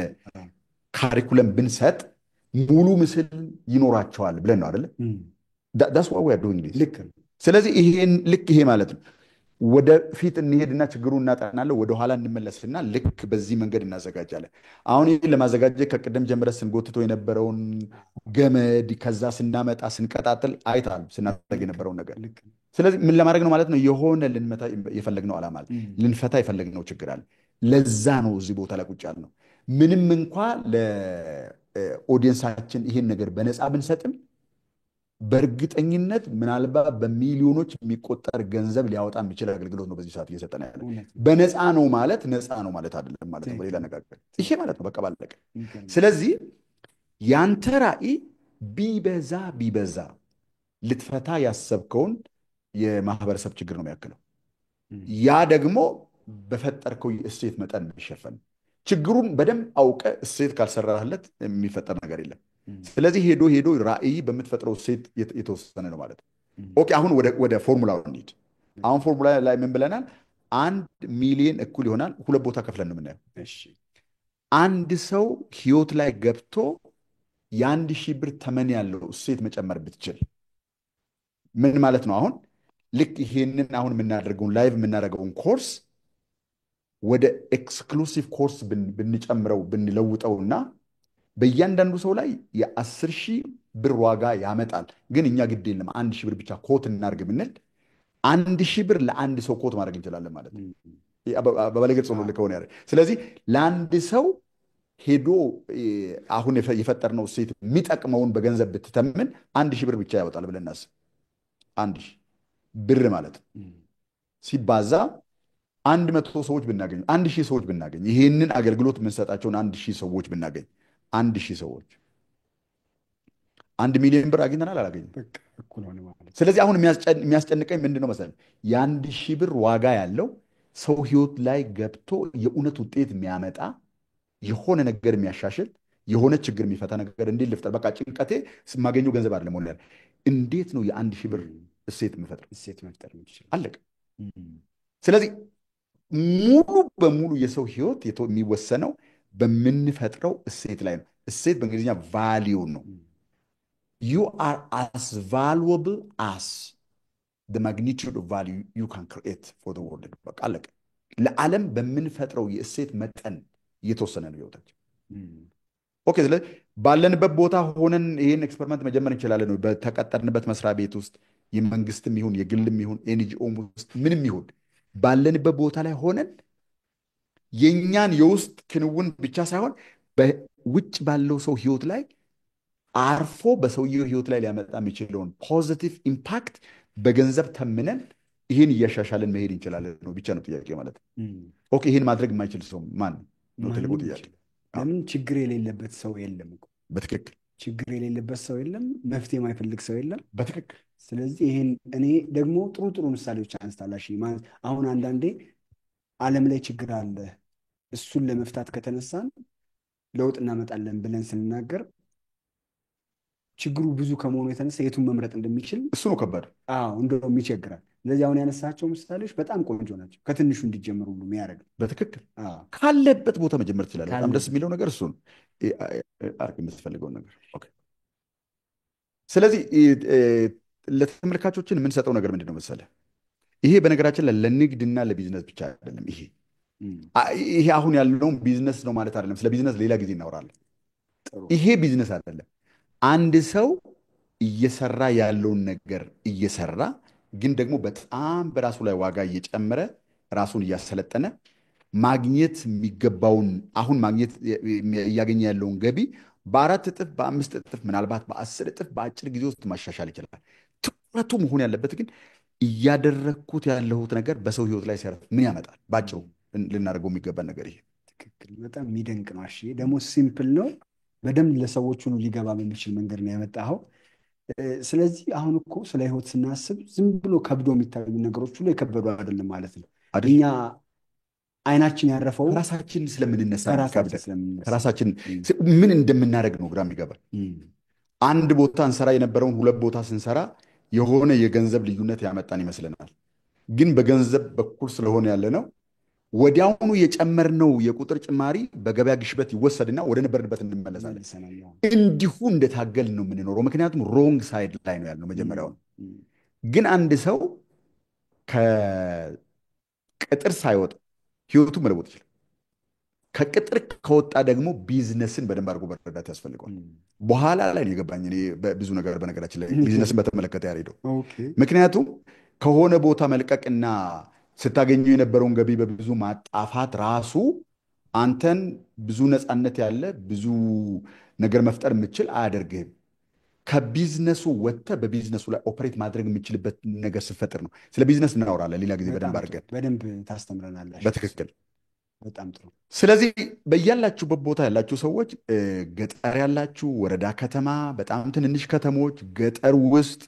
ካሪኩለም ብንሰጥ ሙሉ ምስል ይኖራቸዋል ብለን ነው አይደለ? ዳስ ዋት ዊ አር ዱይንግ ዲስ። ስለዚህ ልክ ይሄ ማለት ነው። ወደፊት እንሄድና ችግሩን እናጠናለን፣ ወደኋላ እንመለስና ልክ በዚህ መንገድ እናዘጋጃለን። አሁን ይህን ለማዘጋጀት ከቅደም ጀምረ ስንጎትቶ የነበረውን ገመድ ከዛ ስናመጣ ስንቀጣጥል አይታል ስናደርግ የነበረውን ነገር። ስለዚህ ምን ለማድረግ ነው ማለት ነው? የሆነ ልንመታ የፈለግነው ዓላማ አለ፣ ልንፈታ የፈለግነው ችግር አለ። ለዛ ነው እዚህ ቦታ ላይ ቁጭ ያልነው። ምንም እንኳ ለኦዲየንሳችን ይሄን ነገር በነፃ ብንሰጥም በእርግጠኝነት ምናልባት በሚሊዮኖች የሚቆጠር ገንዘብ ሊያወጣ የሚችል አገልግሎት ነው በዚህ ሰዓት እየሰጠን ያለ። በነፃ ነው ማለት ነፃ ነው ማለት አይደለም ማለት ነው። በሌላ አነጋገር ይሄ ማለት ነው በቃ ባለቀ። ስለዚህ ያንተ ራዕይ ቢበዛ ልትፈታ ያሰብከውን የማህበረሰብ ችግር ነው የሚያክለው። ያ ደግሞ በፈጠርከው የእሴት መጠን የሚሸፈን ችግሩን በደንብ አውቀ እሴት ካልሰራህለት የሚፈጠር ነገር የለም። ስለዚህ ሄዶ ራዕይ በምትፈጥረው እሴት የተወሰነ ነው ማለት ነው። ኦኬ፣ አሁን ወደ ፎርሙላው እንሂድ። አሁን ፎርሙላ ላይ ምን ብለናል? 1 ሚሊዮን እኩል ይሆናል 2 ቦታ ከፍለን ነው የምናየው። አንድ ሰው ህይወት ላይ ገብቶ የ1000 ብር ተመን ያለው እሴት መጨመር ብትችል ምን ማለት ነው? አሁን ልክ ይሄንን አሁን የምናደርገውን ላይቭ የምናደርገውን ኮርስ ወደ ኤክስክሉሲቭ ኮርስ ብንጨምረው ብንለውጠውና በእያንዳንዱ ሰው ላይ የ10,000 ብር ዋጋ ያመጣል። ግን እኛ ግድ የለም 1,000 ብር ብቻ ኮት እናድርግ ብንል 1,000 ብር ለአንድ ሰው ኮት ማድረግ እንችላለን ማለት ነው። በባለገጽ ነው ልከውን ያደርግ። ስለዚህ ለአንድ ሰው ሄዶ አሁን የፈጠርነው ሴት የሚጠቅመውን በገንዘብ ብትተምን 1,000 ብር ብቻ ያወጣል ብለን እናስብ። 1,000 ብር ማለት ሲባዛ 100 ሰዎች ብናገኝ 1,000 ሰዎች ብናገኝ ይህንን አገልግሎት የምንሰጣቸውን 1,000 ሰዎች ብናገኝ 1,000 ሰዎች 1 ሚሊዮን ብር አግኝተናል አላገኘም? በቃ እኩል ሆነ ማለት ነው። ስለዚህ አሁን የሚያስጨንቀኝ ምንድን ነው መሰለህ? የ1,000 ብር ዋጋ ያለው ሰው ህይወት ላይ ገብቶ የእውነት ውጤት የሚያመጣ የሆነ ነገር የሚያሻሽል የሆነ ችግር የሚፈታ ነገር እንዴት ልፍጠር? በቃ ጭንቀቴ የማገኘው ገንዘብ አይደለም መሆን ያለ እንዴት ነው የ1,000 ብር እሴት የምፈጥረው? እሴት መፍጠር የምትችል አለቀ። ስለዚህ ሙሉ በሙሉ የሰው ህይወት የሚወሰነው በምንፈጥረው እሴት ላይ ነው። እሴት በእንግሊዝኛ ቫሊዩ ነው። you are as valuable as the magnitude of value you can create for the world። በቃ አለቀ። ለዓለም በምንፈጥረው የእሴት መጠን እየተወሰነ ነው ህይወታችን። ኦኬ። ስለዚህ ባለንበት ቦታ ሆነን ይህን ኤክስፐሪመንት መጀመር እንችላለን ነው። በተቀጠርንበት መስሪያ ቤት ውስጥ የመንግስትም ይሁን የግልም ይሁን ኤንጂኦም ውስጥ ምንም ይሁን ባለንበት ቦታ ላይ ሆነን የእኛን የውስጥ ክንውን ብቻ ሳይሆን በውጭ ባለው ሰው ህይወት ላይ አርፎ በሰውየው ህይወት ላይ ሊያመጣ የሚችለውን ፖዚቲቭ ኢምፓክት በገንዘብ ተምነን ይህን እያሻሻልን መሄድ እንችላለን ነው ብቻ ነው ጥያቄ ማለት ነው። ኦኬ። ይህን ማድረግ የማይችል ሰው ማን ነው ትልቁ ጥያቄ። ለምን ችግር የሌለበት ሰው የለም እኮ። በትክክል ችግር የሌለበት ሰው የለም፣ መፍትሄ የማይፈልግ ሰው የለም። በትክክል። ስለዚህ ይሄን እኔ ደግሞ ጥሩ ጥሩ ምሳሌዎች አንስታላሽ ማለት አሁን አንዳንዴ ዓለም ላይ ችግር አለ፣ እሱን ለመፍታት ከተነሳን ለውጥ እናመጣለን ብለን ስንናገር ችግሩ ብዙ ከመሆኑ የተነሳ የቱን መምረጥ እንደሚችል እሱ ነው ከባድ። እንደውም ይቸግራል። ስለዚህ አሁን ያነሳቸው ምሳሌዎች በጣም ቆንጆ ናቸው። ከትንሹ እንዲጀምሩ ሁሉ የሚያደርግ በትክክል ካለበት ቦታ መጀመር ትችላለህ። በጣም ደስ የሚለው ነገር እሱ ነው። አርግ የምትፈልገውን ነገር። ኦኬ። ስለዚህ ለተመልካቾችን የምንሰጠው ነገር ምንድን ነው መሰለህ? ይሄ በነገራችን ላይ ለንግድና ለቢዝነስ ብቻ አይደለም። ይሄ አሁን ያለውን ቢዝነስ ነው ማለት አይደለም። ስለ ቢዝነስ ሌላ ጊዜ እናወራለን። ይሄ ቢዝነስ አይደለም። አንድ ሰው እየሰራ ያለውን ነገር እየሰራ ግን ደግሞ በጣም በራሱ ላይ ዋጋ እየጨመረ ራሱን እያሰለጠነ ማግኘት የሚገባውን አሁን ማግኘት እያገኘ ያለውን ገቢ በ4 እጥፍ በ5 እጥፍ ምናልባት በ10 እጥፍ በአጭር ጊዜ ውስጥ ማሻሻል ይችላል። ትኩረቱ መሆን ያለበት ግን እያደረግኩት ያለሁት ነገር በሰው ህይወት ላይ ሲያርፍ ምን ያመጣል? ባጭሩ ልናደርገው የሚገባን ነገር ይሄ። ትክክል። በጣም የሚደንቅ ነው። እሺ፣ ደግሞ ሲምፕል ነው። በደንብ ለሰዎች ሁሉ ሊገባ በሚችል መንገድ ነው ያመጣኸው። ስለዚህ አሁን እኮ ስለ ህይወት ስናስብ ዝም ብሎ ከብዶ የሚታዩ ነገሮች ሁሉ የከበዱ አይደለም ማለት ነው። እኛ አይናችን ያረፈው ራሳችን ስለምንነሳ ራሳችን ምን እንደምናደርግ ነው ግራ የሚገባል። አንድ ቦታ እንሰራ የነበረውን 2 ቦታ ስንሰራ የሆነ የገንዘብ ልዩነት ያመጣን ይመስለናል። ግን በገንዘብ በኩል ስለሆነ ያለ ነው ወዲያውኑ የጨመርነው የቁጥር ጭማሪ በገበያ ግሽበት ይወሰድና ወደ ነበርንበት እንመለሳለን። እንዲሁ እንደታገል ነው የምንኖረው። ምክንያቱም ሮንግ ሳይድ ላይ ነው ያልነው መጀመሪያውን። ግን አንድ ሰው ከቅጥር ሳይወጣ ህይወቱ መለወጥ ይችላል። ከቅጥር ከወጣ ደግሞ ቢዝነስን በደንብ አድርጎ መረዳት ያስፈልገዋል። በኋላ ላይ ነው የገባኝ እኔ ብዙ ነገር በነገራችን ላይ ቢዝነስን በተመለከተ ያልሄደው። ምክንያቱም ከሆነ ቦታ መልቀቅና ስታገኘው የነበረውን ገቢ በብዙ ማጣፋት ራሱ አንተን ብዙ ነፃነት ያለ ብዙ ነገር መፍጠር የምችል አያደርግህም። ከቢዝነሱ ወጥተህ በቢዝነሱ ላይ ኦፕሬት ማድረግ የምችልበት ነገር ስፈጥር ነው። ስለ ቢዝነስ እናወራለን ሌላ ጊዜ በደንብ አድርገን። በደንብ ታስተምረናለህ። በትክክል። በጣም ጥሩ። ስለዚህ በያላችሁበት ቦታ ያላችሁ ሰዎች፣ ገጠር ያላችሁ፣ ወረዳ፣ ከተማ፣ በጣም ትንንሽ ከተሞች፣ ገጠር ውስጥ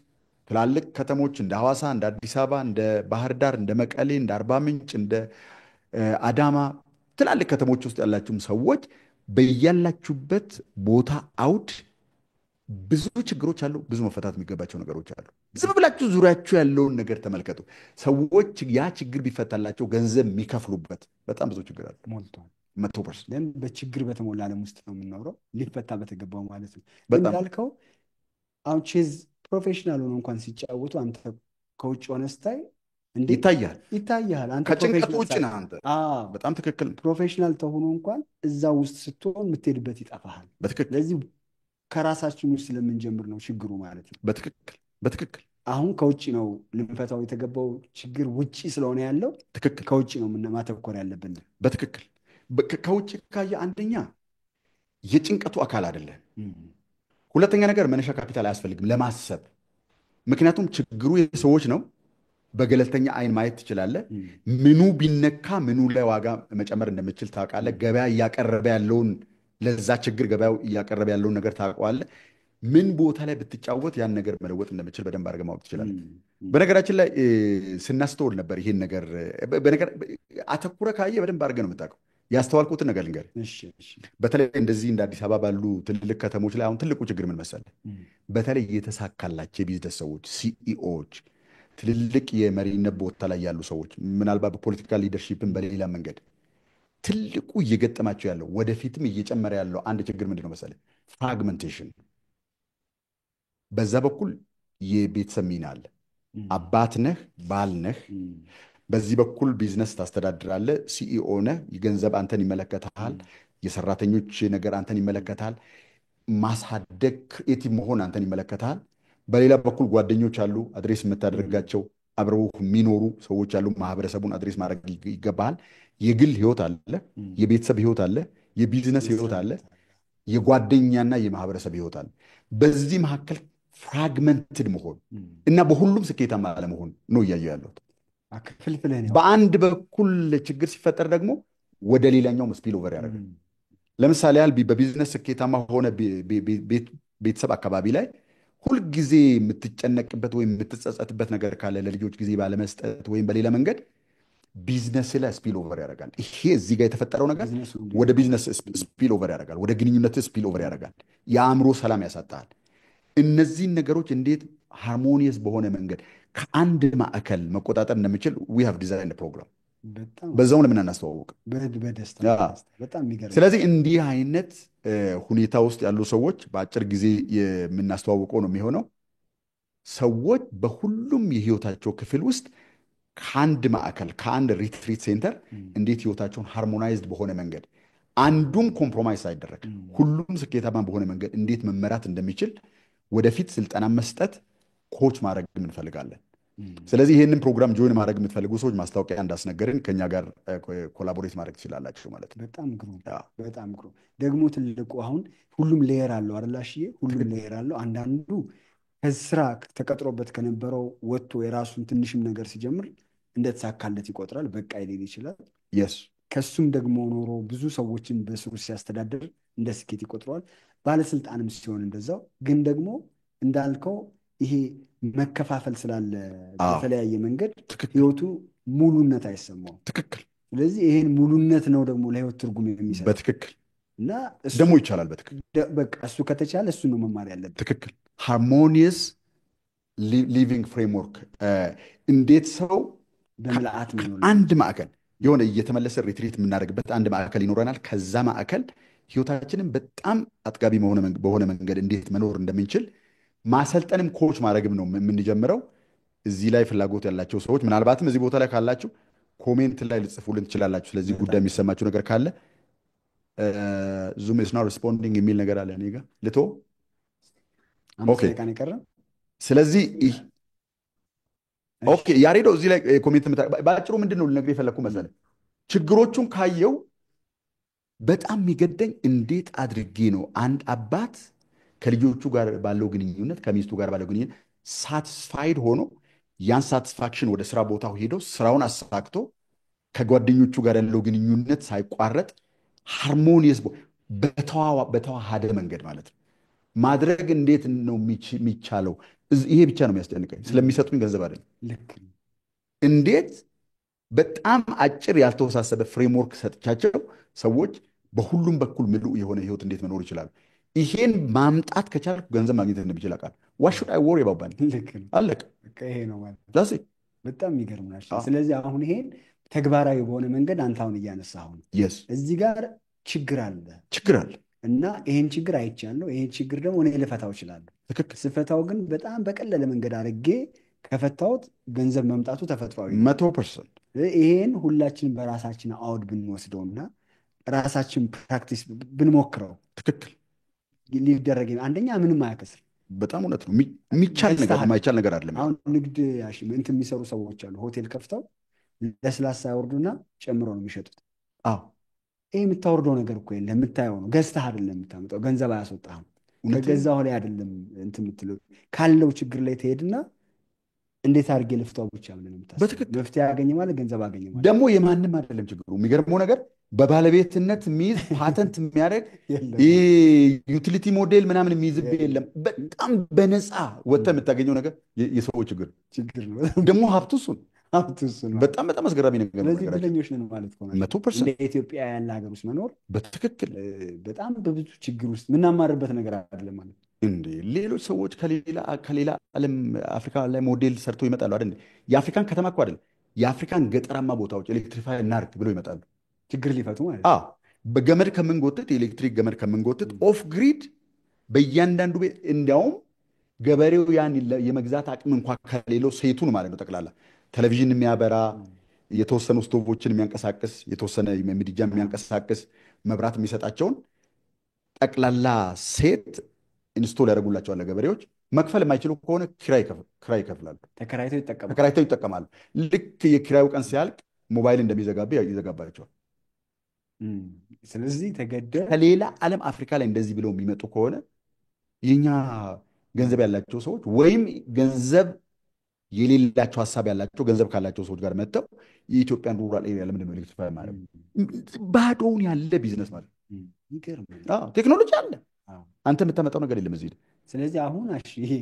ትላልቅ ከተሞች እንደ ሐዋሳ፣ እንደ አዲስ አበባ፣ እንደ ባህር ዳር፣ እንደ መቀሌ፣ እንደ አርባ ምንጭ፣ እንደ አዳማ ትላልቅ ከተሞች ውስጥ ያላችሁም ሰዎች በያላችሁበት ቦታ አውድ ብዙ ችግሮች አሉ። ብዙ መፈታት የሚገባቸው ነገሮች አሉ። ዝም ብላችሁ ዙሪያችሁ ያለውን ነገር ተመልከቱ። ሰዎች ያ ችግር ቢፈታላቸው ገንዘብ የሚከፍሉበት በጣም ብዙ ችግር አለ። ሞልቷል። 100%። ለምን በችግር በተሞላ ዓለም ውስጥ ነው የምናውረው። ሊፈታ በተገባው ማለት ነው። በጣም እንዳልከው አሁን ቼዝ ፕሮፌሽናል ሆኖ እንኳን ሲጫወቱ አንተ ከውጭ ሆነ ስታይ ይታያል። አንተ ከጭንቀቱ ውጭ ነህ አንተ። በጣም ትክክል። ፕሮፌሽናል ተሆኖ እንኳን እዛ ውስጥ ስትሆን የምትሄድበት ይጠፋሃል። በትክክል። ስለዚህ ከራሳችን ውስጥ ስለምንጀምር ነው ችግሩ ማለት ነው። በትክክል። አሁን ከውጭ ነው ልንፈታው የተገባው ችግር ውጭ ስለሆነ ያለው ትክክል። ከውጭ ነው ማተኮር ያለብን። በትክክል። ከውጭ ካየ አንደኛ የጭንቀቱ አካል አይደለም። ሁለተኛ ነገር መነሻ ካፒታል አያስፈልግም ለማሰብ። ምክንያቱም ችግሩ የሰዎች ነው። በገለልተኛ አይን ማየት ትችላለህ። ምኑ ቢነካ ምኑ ላይ ዋጋ መጨመር እንደምችል ታውቃለህ። ገበያ እያቀረበ ያለውን ለዛ ችግር ገበያው እያቀረበ ያለውን ነገር ታውቀዋለህ። ምን ቦታ ላይ ብትጫወት ያን ነገር መለወጥ እንደምችል በደንብ አድርገህ ማወቅ ትችላለህ። በነገራችን ላይ ስናስተውል ነበር ይሄን ነገር አተኩረ ካየ በደንብ አድርገህ ነው የምታውቀው። ያስተዋልኩትን ነገር ልንገርህ። በተለይ እንደዚህ እንደ አዲስ አበባ ባሉ ትልልቅ ከተሞች ላይ አሁን ትልቁ ችግር ምን መሰለህ? በተለይ የተሳካላቸው የቢዝነስ ሰዎች፣ ሲኢኦዎች፣ ትልልቅ የመሪነት ቦታ ላይ ያሉ ሰዎች ምናልባት በፖለቲካል ሊደርሺፕን በሌላ መንገድ ትልቁ እየገጠማቸው ያለው ወደፊትም እየጨመረ ያለው አንድ ችግር ምንድን ነው መሰለህ? ፍራግመንቴሽን። በዛ በኩል የቤተሰብ ሚና አለ። አባት ነህ፣ ባል ነህ። በዚህ በኩል ቢዝነስ ታስተዳድራለህ፣ ሲኢኦ ነህ። የገንዘብ አንተን ይመለከታል። የሰራተኞች ነገር አንተን ይመለከታል። ማሳደግ፣ ክሬቲቭ መሆን አንተን ይመለከታል። በሌላ በኩል ጓደኞች አሉ፣ አድሬስ የምታደርጋቸው አብረው የሚኖሩ ሰዎች አሉ። ማህበረሰቡን አድሬስ ማድረግ ይገባሃል። የግል ህይወት አለ፣ የቤተሰብ ህይወት አለ፣ የቢዝነስ ህይወት አለ፣ የጓደኛና የማህበረሰብ ህይወት አለ። በዚህ መካከል ፍራግመንትድ መሆን እና በሁሉም ስኬታማ አለመሆን ነው እያየሁ ያለሁት። በአንድ በኩል ችግር ሲፈጠር ደግሞ ወደ ሌላኛው ስፒል ኦቨር ያደርጋል። ለምሳሌ ያህል በቢዝነስ ስኬታማ ሆነ ቤተሰብ አካባቢ ላይ ሁልጊዜ የምትጨነቅበት ወይም የምትጸጸትበት ነገር ካለ ለልጆች ጊዜ ባለመስጠት ወይም በሌላ መንገድ ቢዝነስ ላይ ስፒል ኦቨር ያደርጋል። ይሄ እዚህ ጋር የተፈጠረው ነገር ወደ ቢዝነስ ስፒል ኦቨር ያደርጋል፣ ወደ ግንኙነት ስፒል ኦቨር ያደርጋል። የአእምሮ ሰላም ያሳጣል። እነዚህን ነገሮች እንዴት ሃርሞኒየስ በሆነ መንገድ ከአንድ ማዕከል መቆጣጠር እንደምችል ዊ ሃቭ ዲዛይን ፕሮግራም በዛው ለምን አናስተዋውቅ? ስለዚህ እንዲህ አይነት ሁኔታ ውስጥ ያሉ ሰዎች በአጭር ጊዜ የምናስተዋውቀው ነው የሚሆነው። ሰዎች በሁሉም የህይወታቸው ክፍል ውስጥ ከአንድ ማዕከል ከአንድ ሪትሪት ሴንተር እንዴት ህይወታቸውን ሃርሞናይዝድ በሆነ መንገድ አንዱም ኮምፕሮማይዝ ሳይደረግ ሁሉም ስኬታማ በሆነ መንገድ እንዴት መመራት እንደሚችል ወደፊት ስልጠና መስጠት፣ ኮች ማድረግ እንፈልጋለን። ስለዚህ ይህንን ፕሮግራም ጆይን ማድረግ የምትፈልጉ ሰዎች ማስታወቂያ እንዳስነገርን ከኛ ጋር ኮላቦሬት ማድረግ ትችላላችሁ ማለት ነው። በጣም ግሩም፣ በጣም ግሩም። ደግሞ ትልቁ አሁን ሁሉም ሌየር አለው አይደላሽዬ? ሁሉም ሌየር አለው። አንዳንዱ ከስራ ተቀጥሮበት ከነበረው ወጥቶ የራሱን ትንሽም ነገር ሲጀምር እንደተሳካለት ይቆጥራል፣ በቃ ሊል ይችላል። ከሱም ደግሞ ኖሮ ብዙ ሰዎችን በስሩ ሲያስተዳድር እንደ ስኬት ይቆጥረዋል። ባለስልጣንም ሲሆን እንደዛው። ግን ደግሞ እንዳልከው ይሄ መከፋፈል ስላለ በተለያየ መንገድ ህይወቱ ሙሉነት አይሰማውም። ትክክል። ስለዚህ ይሄን ሙሉነት ነው ደግሞ ለህይወት ትርጉም የሚሰጥ በትክክል እና ደግሞ ይቻላል። በትክክል በቃ እሱ ከተቻለ እሱ ነው መማር ያለብን። ትክክል። ሃርሞኒየስ ሊቪንግ ፍሬምወርክ እንዴት ሰው በምልአት አንድ ማዕከል የሆነ እየተመለሰ ሪትሪት የምናደርግበት አንድ ማዕከል ይኖረናል። ከዛ ማዕከል ህይወታችንን በጣም አጥጋቢ በሆነ መንገድ እንዴት መኖር እንደምንችል ማሰልጠንም ኮች ማድረግም ነው የምንጀምረው። እዚህ ላይ ፍላጎት ያላቸው ሰዎች ምናልባትም እዚህ ቦታ ላይ ካላችሁ ኮሜንት ላይ ልጽፉልን ትችላላችሁ። ስለዚህ ጉዳይ የሚሰማችሁ ነገር ካለ ዙም ኢዝ ናት ሪስፖንዲንግ የሚል ነገር አለ እኔ ጋር ልቶ ስለዚህ ያሬዶ እዚህ ላይ ኮሜንት በአጭሩ ምንድን ነው ልነግርህ የፈለግኩ መሰለህ? ችግሮቹን ካየው በጣም የሚገደኝ እንዴት አድርጌ ነው አንድ አባት ከልጆቹ ጋር ባለው ግንኙነት ከሚስቱ ጋር ባለው ግንኙነት ሳትስፋይድ ሆኖ ያን ሳትስፋክሽን ወደ ስራ ቦታው ሄዶ ስራውን አሳክቶ ከጓደኞቹ ጋር ያለው ግንኙነት ሳይቋረጥ ሃርሞኒየስ በተዋሃደ መንገድ ማለት ነው ማድረግ እንዴት ነው የሚቻለው? ይሄ ብቻ ነው የሚያስጨንቀኝ። ስለሚሰጡኝ ገንዘብ አይደለም። እንዴት በጣም አጭር ያልተወሳሰበ ፍሬምወርክ ሰጥቻቸው ሰዎች በሁሉም በኩል ምሉእ የሆነ ህይወት እንዴት መኖር ይችላሉ? ይሄን ማምጣት ከቻልኩ ገንዘብ ማግኘት እንደሚችል አውቃለሁ። ዋት ሹድ አይ ወሪ አባውት አለቀ። ይሄ ነው ማለት በጣም የሚገርም ናቸው። ስለዚህ አሁን ይሄን ተግባራዊ በሆነ መንገድ አንተ አሁን እያነሳኸው ነው። እዚህ ጋር ችግር አለ እና ይሄን ችግር አይቻለሁ። ይሄን ችግር ደግሞ እኔ ልፈታው እችላለሁ። ስፈታው ግን በጣም በቀለለ መንገድ አድርጌ ከፈታሁት ገንዘብ መምጣቱ ተፈጥሯዊ 100%። ይሄን ሁላችን በራሳችን አውድ ብንወስደውና ራሳችን ፕራክቲስ ብንሞክረው ትክክል ሊደረግ አንደኛ ምንም አያከስር። በጣም እውነት ነው። የሚቻል ነገር የማይቻል ነገር አይደለም። አሁን ንግድ እንትን የሚሰሩ ሰዎች አሉ። ሆቴል ከፍተው ለስላሳ ያወርዱና ጨምሮ ነው የሚሸጡት። ይህ የምታወርደው ነገር እኮ የለም፣ የምታየው ነው። ገዝተህ አይደለም የምታመጣው፣ ገንዘብ አያስወጣህም። ከገዛሁ ላይ አይደለም እንትን የምትለው ካለው ችግር ላይ ትሄድና እንዴት አድርጌ ልፍታው ብቻ ብለን የምታስበው። በትክክል መፍትሄ ያገኘ ማለት ገንዘብ አገኘ ማለት ደግሞ የማንም አይደለም ችግሩ። የሚገርመው ነገር በባለቤትነት የሚይዝ ፓተንት የሚያደርግ የለም። ዩቲሊቲ ሞዴል ምናምን የሚይዝብህ የለም። በጣም በነፃ ወጥተህ የምታገኘው ነገር የሰዎች ችግር ችግር ነው። ደግሞ ሀብቱ እሱን ሀብቱ እሱ ነው። በጣም በጣም አስገራሚ ነገር ነው። ስለዚህ ነገራችን እድለኞች ነን ማለት ነው። 100% እንደ ኢትዮጵያ ያለ ሀገር ውስጥ መኖር በትክክል በጣም በብዙ ችግር ውስጥ የምናማርበት ነገር አይደለም ማለት ነው። እንዴ ሌሎች ሰዎች ከሌላ ዓለም አፍሪካ ላይ ሞዴል ሰርቶ ይመጣሉ አይደል? የአፍሪካን ከተማ እኮ አይደለም የአፍሪካን ገጠራማ ቦታዎች ኤሌክትሪፋይ እናርግ ብለው ይመጣሉ። ችግር ሊፈቱ ማለት ነው። አዎ በገመድ ከምንጎትት የኤሌክትሪክ ገመድ ከምንጎትት ኦፍ ግሪድ በእያንዳንዱ ቤት እንዲያውም ገበሬው ያን የመግዛት አቅም እንኳ ከሌለው ሴቱን ማለት ነው ጠቅላላ ቴሌቪዥን የሚያበራ የተወሰኑ ስቶቮችን የሚያንቀሳቅስ የተወሰነ ምድጃ የሚያንቀሳቅስ መብራት የሚሰጣቸውን ጠቅላላ ሴት ኢንስቶል ያደርጉላቸዋል። ገበሬዎች መክፈል የማይችሉ ከሆነ ኪራይ ይከፍላሉ። ተከራይተው ይጠቀማሉ። ልክ የኪራዩ ቀን ሲያልቅ ሞባይል እንደሚዘጋብ ይዘጋባቸዋል። ስለዚህ ከሌላ ዓለም አፍሪካ ላይ እንደዚህ ብለው የሚመጡ ከሆነ የኛ ገንዘብ ያላቸው ሰዎች ወይም ገንዘብ የሌላቸው ሀሳብ ያላቸው ገንዘብ ካላቸው ሰዎች ጋር መጥተው የኢትዮጵያን ሩራል ኤሪያ ለምንድን ነው ኤሌክትሪፋይ ማድረግ? ባዶውን ያለ ቢዝነስ ማለት ነው። ቴክኖሎጂ አለ፣ አንተ የምታመጣው ነገር የለም እዚህ። ስለዚህ አሁን ይሄ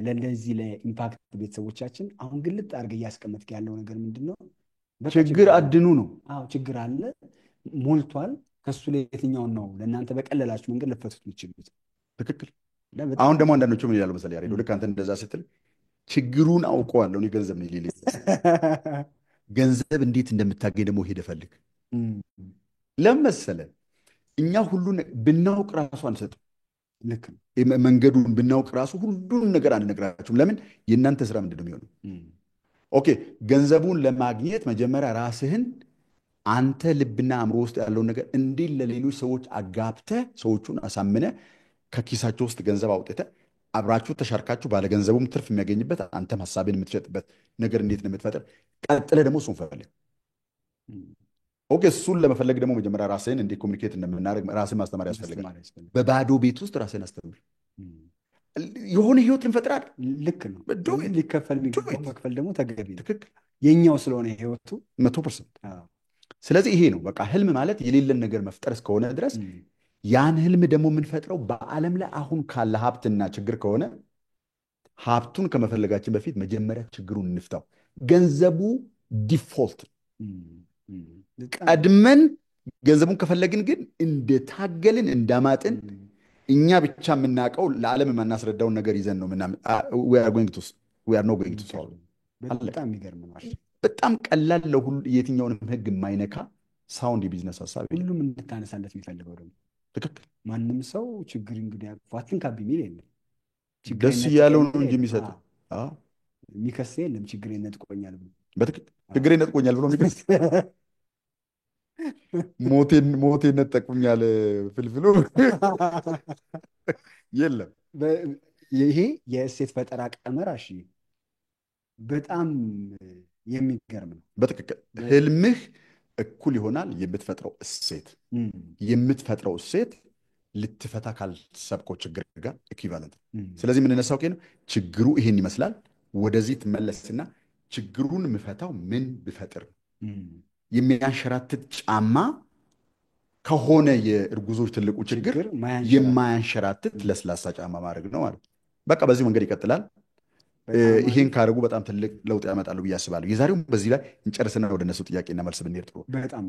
ለእነዚህ ለኢምፓክት ቤተሰቦቻችን አሁን ግልጥ አድርገህ እያስቀመጥክ ያለው ነገር ምንድን ነው? ችግር አድኑ ነው። አዎ ችግር አለ፣ ሞልቷል። ከሱ ላይ የትኛውን ነው ለእናንተ በቀለላችሁ መንገድ ልፈቱት የምትችሉት? ትክክል። አሁን ደግሞ አንዳንዶቹ ምን ይላሉ መሰለህ ያሬዶ፣ ልክ አንተ እንደዛ ስትል ችግሩን አውቀዋለሁ እኔ ገንዘብ ነው ይልኝ። ገንዘብ እንዴት እንደምታገኝ ደግሞ ሄደህ ፈልግ። ለምን መሰለህ እኛ ሁሉን ብናውቅ ራሱ አንሰጥም። ልክ ነው። መንገዱን ብናውቅ ራሱ ሁሉን ነገር አንነግራችሁም። ለምን? የእናንተ ስራ ምንድን ነው የሚሆነው? ኦኬ ገንዘቡን ለማግኘት መጀመሪያ ራስህን አንተ ልብና አእምሮ ውስጥ ያለውን ነገር እንዴት ለሌሎች ሰዎች አጋብተህ ሰዎቹን አሳምነህ ከኪሳቸው ውስጥ ገንዘብ አውጥተህ አብራችሁ ተሻርካችሁ ባለገንዘቡም ትርፍ የሚያገኝበት አንተም ሀሳብን የምትሸጥበት ነገር እንዴት ነው የምትፈጥር? ቀጥለህ ደግሞ እሱን ፈልግ። ኦኬ እሱን ለመፈለግ ደግሞ መጀመሪያ ራስህን እንዴት ኮሚኒኬት እንደምናደርግ ራስህን ማስተማር ያስፈልጋል። በባዶ ቤት ውስጥ ራስህን አስተምር። የሆነ ህይወት ልንፈጥራል። ልክ ነው። ሊከፈል የሚገባው መክፈል ደግሞ ተገቢ ነው። ትክክል። የኛው ስለሆነ ህይወቱ 100%። ስለዚህ ይሄ ነው በቃ ህልም ማለት የሌለን ነገር መፍጠር እስከሆነ ድረስ ያን ህልም ደግሞ የምንፈጥረው በዓለም ላይ አሁን ካለ ሀብትና ችግር ከሆነ ሀብቱን ከመፈለጋችን በፊት መጀመሪያ ችግሩን እንፍታው። ገንዘቡ ዲፎልት ቀድመን ገንዘቡን ከፈለግን ግን እንደታገልን እንዳማጥን እኛ ብቻ የምናውቀው ለዓለም የማናስረዳውን ነገር ይዘን ነው ምናምን በጣም የሚገርም ነው። በጣም ቀላል ለሁሉ የትኛውንም ህግ የማይነካ ሳውንድ የቢዝነስ ሀሳብ ሁሉም እንድታነሳለት የሚፈልገው ደግሞ ትክክል። ማንም ሰው ችግር እንግዲህ አትንካብኝ የሚል የለም። ደስ እያለው ነው እንጂ የሚሰጥ የሚከስ የለም። ችግር ነጥቆኛል ብሎ በትክክል ችግር ነጥቆኛል ብሎ የሚከስ ሞቴን ነጠቁኛል ፍልፍሉ የለም። ይሄ የእሴት ፈጠራ ቀመር በጣም የሚገርም ነው። በትክክል ህልምህ እኩል ይሆናል የምትፈጥረው እሴት ልትፈታ ካልሰብከው ችግር ጋር ኢኩቫለንት። ስለዚህ የምንነሳው ነው ችግሩ ይሄን ይመስላል። ወደዚህ ትመለስና ችግሩን የምፈታው ምን ብፈጥር የሚያንሸራትት ጫማ ከሆነ የእርጉዞች ትልቁ ችግር የማያንሸራትት ለስላሳ ጫማ ማድረግ ነው ማለት። በቃ በዚህ መንገድ ይቀጥላል። ይሄን ካደረጉ በጣም ትልቅ ለውጥ ያመጣሉ ብዬ አስባለሁ። የዛሬውም በዚህ ላይ እንጨርስና ወደ እነሱ ጥያቄና መልስ ብንሄድ ጥሩ። በጣም